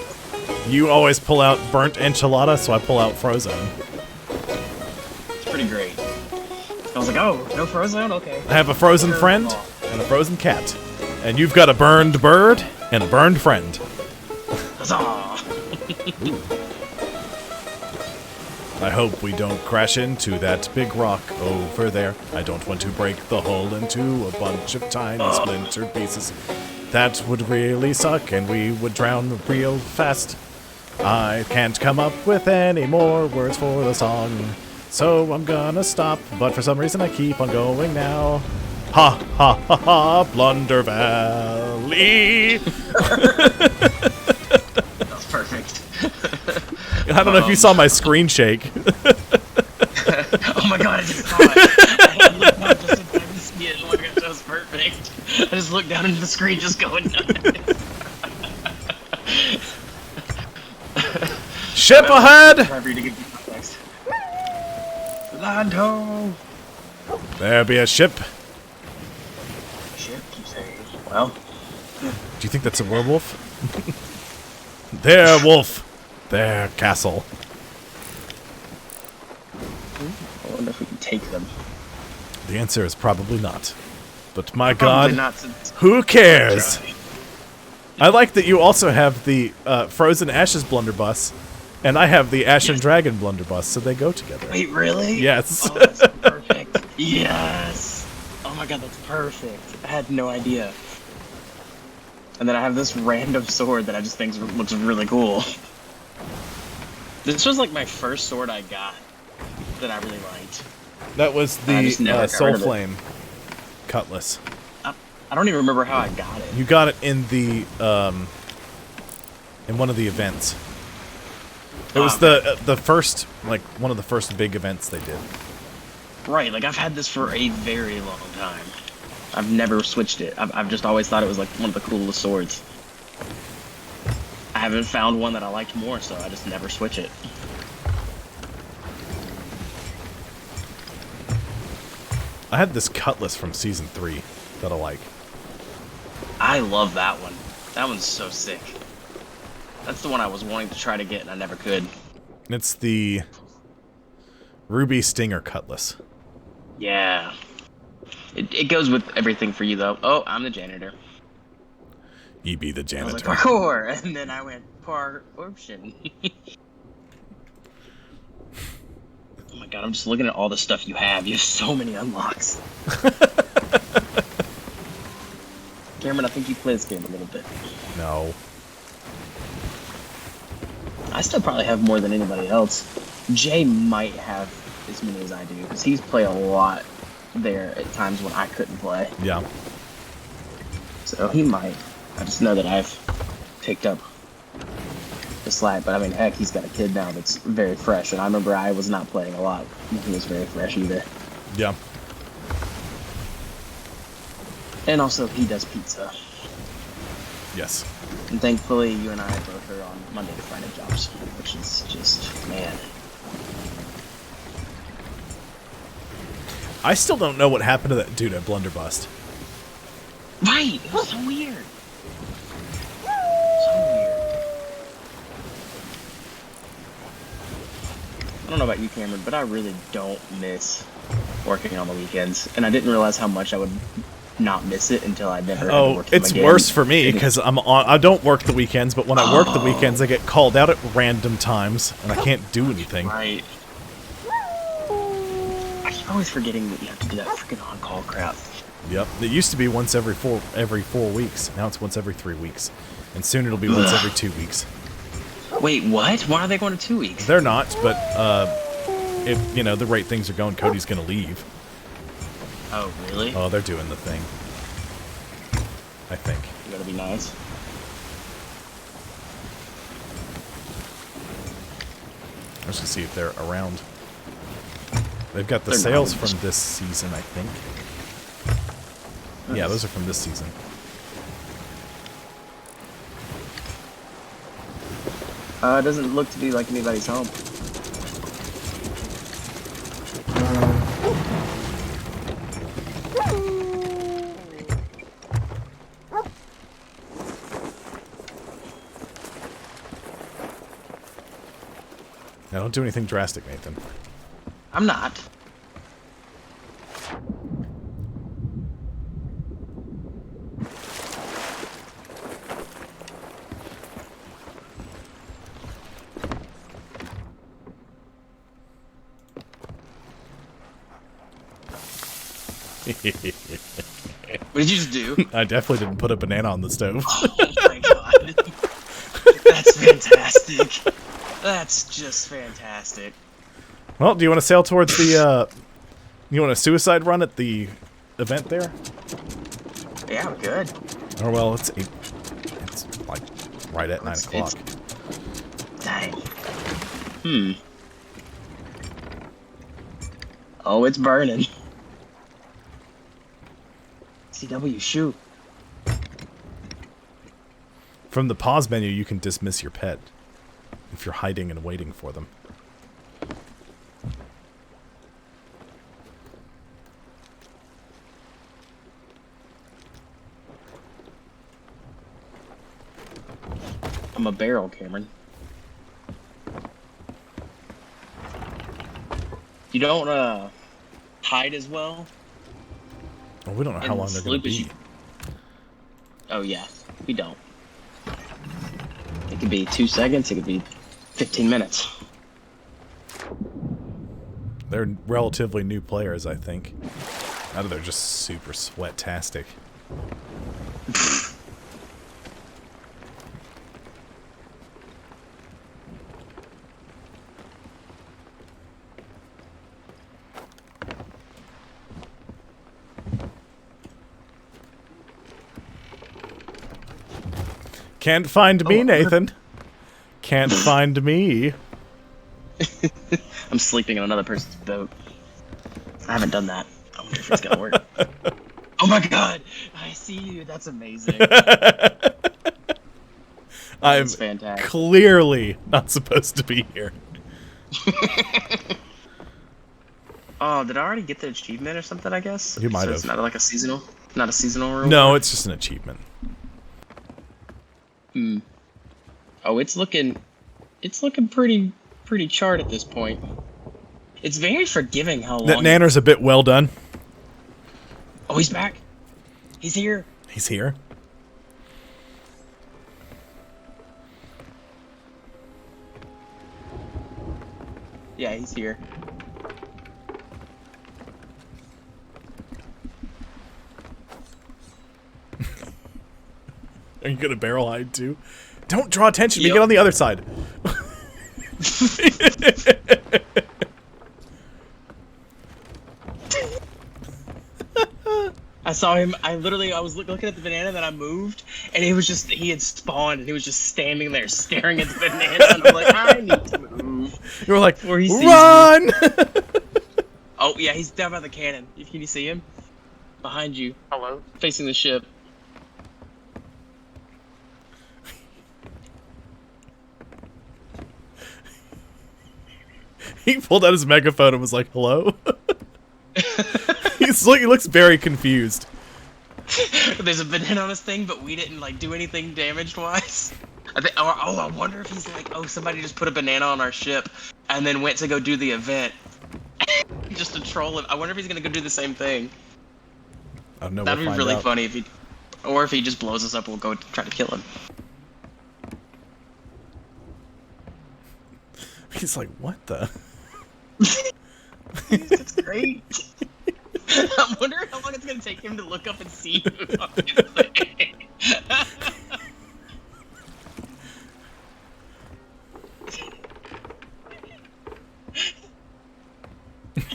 you always pull out burnt enchilada, so I pull out frozen. It's pretty great. I was like, oh, no Frozone? Okay. I have a frozen friend and a frozen cat. And you've got a burned bird and a burned friend. Huzzah! I hope we don't crash into that big rock over there. I don't want to break the hull into a bunch of tiny splintered pieces. That would really suck and we would drown real fast. I can't come up with any more words for the song, so I'm gonna stop, but for some reason I keep on going now. Ha ha ha ha, Blunder Valley. That was perfect. I don't know if you saw my screen shake. Oh my god, I just saw it. I looked down just in time to see it. Oh my gosh, that was perfect. I just looked down into the screen just going nuts. Ship ahead! Time for you to get context. Land ho! There be a ship. Shit, you say. Well, Do you think that's a werewolf? There, wolf. There, castle. I wonder if we can take them. The answer is probably not. But my Probably god, not since. who cares? Try. I like that you also have the Frozen Ashes blunderbuss, and I have the Ashen Dragon blunderbuss, so they go together. Wait, really? Yes. Oh, that's perfect. Yes! Oh my god, that's perfect. I had no idea. And then I have this random sword that I just think looks really cool. This was like my first sword I got that I really liked. That was I just never the got Soul rid of it. Flame Cutlass. I don't even remember how I got it. You got it in the in one of the events. It was the first, like, one of the first big events they did. Right, like I've had this for a very long time. I've never switched it. I've just always thought it was like one of the coolest swords. I haven't found one that I liked more, so I just never switch it. I had this Cutlass from Season 3 that I like. I love that one. That one's so sick. That's the one I was wanting to try to get and I never could. It's the Ruby Stinger Cutlass. Yeah. It goes with everything for you, though. Oh, I'm the janitor. You be the I was like, janitor. parkour! And then I went, parkourtion. God, I'm just looking at all the stuff you have. You have so many unlocks. Cameron, I think you play this game a little bit. No. I still probably have more than anybody else. Jay might have as many as I do, because he's played a lot there at times when I couldn't play. Yeah. So he might. I just know that I've picked up the slack, but I mean, heck, he's got a kid now that's very fresh, and I remember I was not playing a lot when he was very fresh either. Yeah. And also, he does pizza. Yes. And thankfully, you and I both are on Monday to Friday jobs, which is just, man. I still don't know what happened to that dude at Blunderbust. Right! It was so weird. So weird. I don't know about you, Cameron, but I really don't miss working on the weekends. And I didn't realize how much I would not miss it until I never had to work them it's again. worse for me because I don't work the weekends, but when I work the weekends, I get called out at random times, and I can't do anything. Right. I keep always forgetting that you have to do that freaking on-call crap. Yep. It used to be once every 4 weeks. Now it's once every 3 weeks, and soon it'll be once every 2 weeks. Wait, what? Why are they going to 2 weeks? They're not, but if the rate things are going, Cody's gonna leave. Oh, really? Oh, they're doing the thing. I think. You gotta be nice. I'm just gonna see if they're around. They've got the They're sales not. from this season, I think. Yeah, those are from this season. It doesn't look to be like anybody's home. Now, don't do anything drastic, Nathan. I'm not. What did you just do? I definitely didn't put a banana on the stove. Oh my god. That's fantastic. That's just fantastic. Well, do you want to sail towards the, you want a suicide run at the event there? Yeah, I'm good. Or, well, it's like right at 9 o'clock. Dang. Oh, it's burning. CW, shoot. From the pause menu, you can dismiss your pet if you're hiding and waiting for them. I'm a barrel, Cameron. You don't, hide as well? Well, we don't know how In long the they're going to sloop, be. Oh, yeah. We don't. It could be 2 seconds, it could be 15 minutes. They're relatively new players, I think. Now they're just super sweat-tastic. Can't find me, Nathan. Can't find me. I'm sleeping on another person's boat. I haven't done that. I wonder if it's gonna work. Oh my god! I see you. That's amazing. I'm That's fantastic. clearly not supposed to be here. Oh, did I already get the achievement or something? I guess You might It's have. not like a seasonal, not a seasonal reward. No, it's just an achievement. Oh, it's looking pretty charred at this point. It's very forgiving how long. That nanner's a bit well done. Oh, he's back. He's here. He's here. Yeah, he's here. Are you gonna barrel hide too? Don't draw attention. Yep. We get on the other side. I saw him. I was looking at the banana, then I moved, and he had spawned, and he was just standing there staring at the banana. And I'm like, I need to move. You were like, Before he sees run! Oh yeah, he's down by the cannon. Can you see him? Behind you. Hello. Facing the ship. He pulled out his megaphone and was like, hello? He looks very confused. There's a banana on his thing, but we didn't like do anything damage-wise. I wonder if he's like, oh, somebody just put a banana on our ship and then went to go do the event. Just to troll him. I wonder if he's gonna go do the same thing. I don't know. That'd We'll be really find out. funny if he, or if he just blows us up, we'll go try to kill him. He's like, what the? It's great. I wonder how long it's gonna take him to look up and see you on his thing.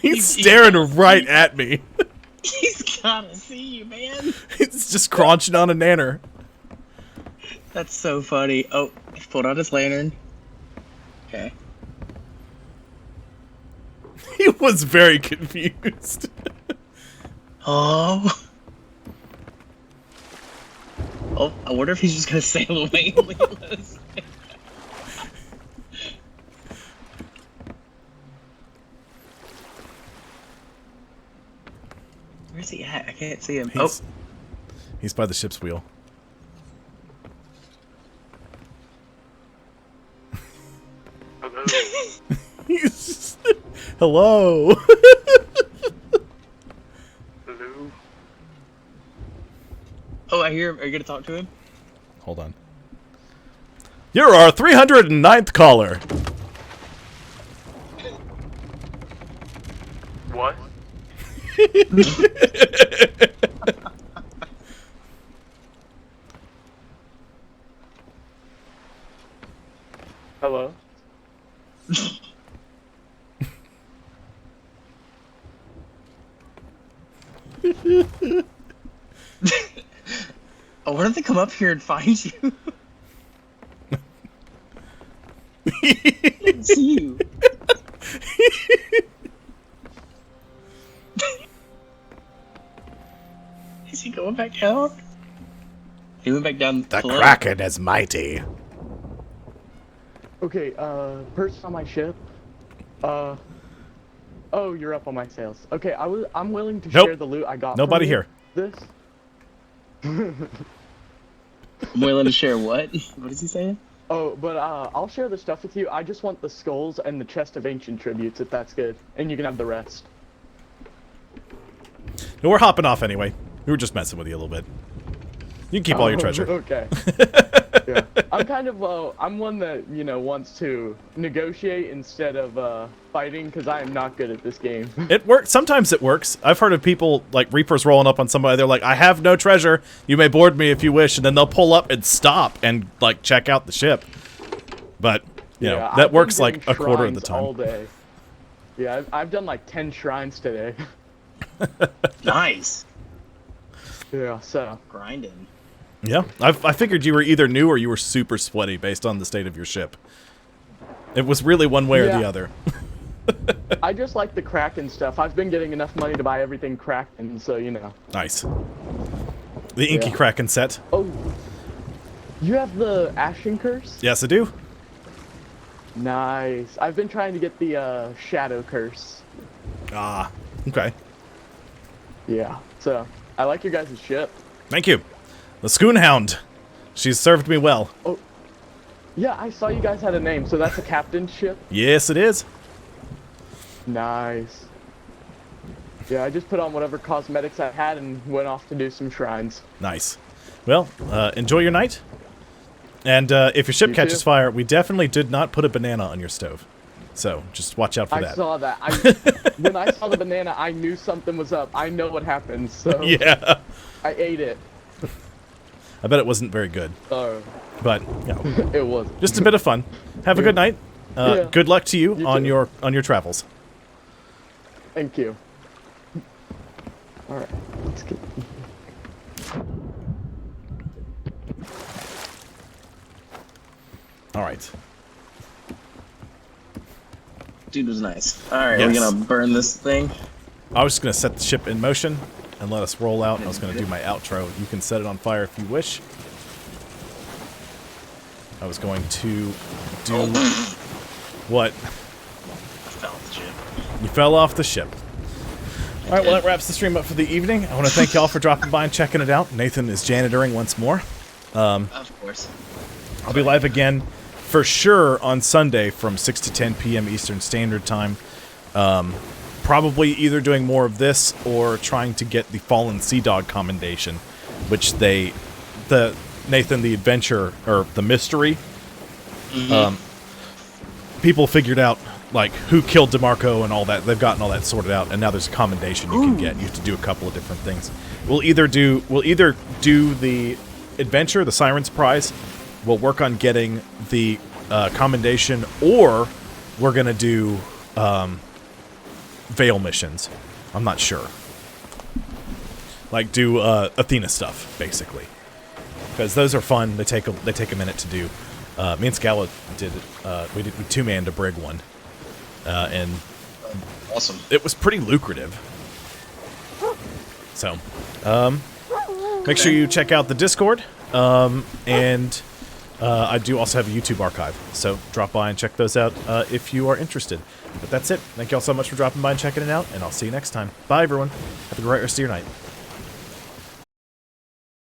He's staring right at me. He's gotta see you, man. He's just crunching on a nanner. That's so funny. Oh, he pulled out his lantern. Okay. He was very confused. Oh. Oh, I wonder if he's just gonna sail away and leave us. Where's he at? I can't see him. He's by the ship's wheel. He's just, hello. Hello. Oh, I hear him. Are you gonna talk to him? Hold on. You're our 309th caller. What? Hello? Oh, what if they come up here and find you? I didn't see you. Is he going back down? He went back down The below. Kraken is mighty. Okay, person on my ship. Oh, you're up on my sails. Okay, I'm willing to Nope. share the loot I got. Nobody from here. This. I'm willing to share what? What is he saying? Oh, but I'll share the stuff with you. I just want the skulls and the chest of ancient tributes, if that's good, and you can have the rest. No, we're hopping off anyway. We were just messing with you a little bit. You can keep all your treasure. Okay. Yeah. I'm kind of I'm one that wants to negotiate instead of fighting because I am not good at this game. It works. Sometimes it works. I've heard of people like Reapers rolling up on somebody. They're like, "I have no treasure. You may board me if you wish," and then they'll pull up and stop and like check out the ship. But you know I've that been works doing like a quarter of the shrines all time. day. Yeah, I've done like 10 shrines today. Nice. Yeah, so. Grinding. Yeah, I figured you were either new or you were super sweaty based on the state of your ship. It was really one way or the Yeah. other. I just like the Kraken stuff. I've been getting enough money to buy everything Kraken, so Nice. The Inky Yeah. Kraken set. Oh, you have the Ashen Curse? Yes, I do. Nice. I've been trying to get the Shadow Curse. Ah, okay. Yeah, so I like your guys' ship. Thank you. The Schoonhound. She's served me well. Yeah, I saw you guys had a name, so that's a captain's ship? Yes, it is. Nice. Yeah, I just put on whatever cosmetics I had and went off to do some shrines. Nice. Well, enjoy your night. And if your ship You catches too. fire, we definitely did not put a banana on your stove. So just watch out for I that. saw that. When I saw the banana, I knew something was up. I know what happened, so Yeah. I ate it. I bet it wasn't very good. But, you know, It was. just a bit of fun. Have a good night. Yeah. Good luck to you, You on too. your travels. Thank you. All right. Let's get. All right. Dude was nice. Alright, Yes. we're gonna burn this thing. I was just going to set the ship in motion and let us roll out. I was going to do my outro. You can set it on fire if you wish. I was going to do... What? Fell off the ship. You fell off the ship. All right, well, that wraps the stream up for the evening. I want to thank y'all for dropping by and checking it out. Nathan is janitoring once more. Of course. I'll be live again for sure on Sunday from 6 to 10 p.m. Eastern Standard Time. Probably either doing more of this or trying to get the Fallen Sea Dog commendation, which Nathan the Adventure, or the Mystery, people figured out, like, who killed DeMarco and all that. They've gotten all that sorted out, and now there's a commendation you can get. You have to do a couple of different things. We'll either do the adventure, the Siren's Prize. We'll work on getting the commendation, or we're gonna do Veil missions. I'm not sure. Like, do Athena stuff, basically, because those are fun. They take a minute to do. Me and Scala did it. We two-manned a brig one, and Awesome. it was pretty lucrative. So, make sure you check out the Discord, and I do also have a YouTube archive, so drop by and check those out if you are interested. But that's it. Thank you all so much for dropping by and checking it out, and I'll see you next time. Bye, everyone. Have a great rest of your night.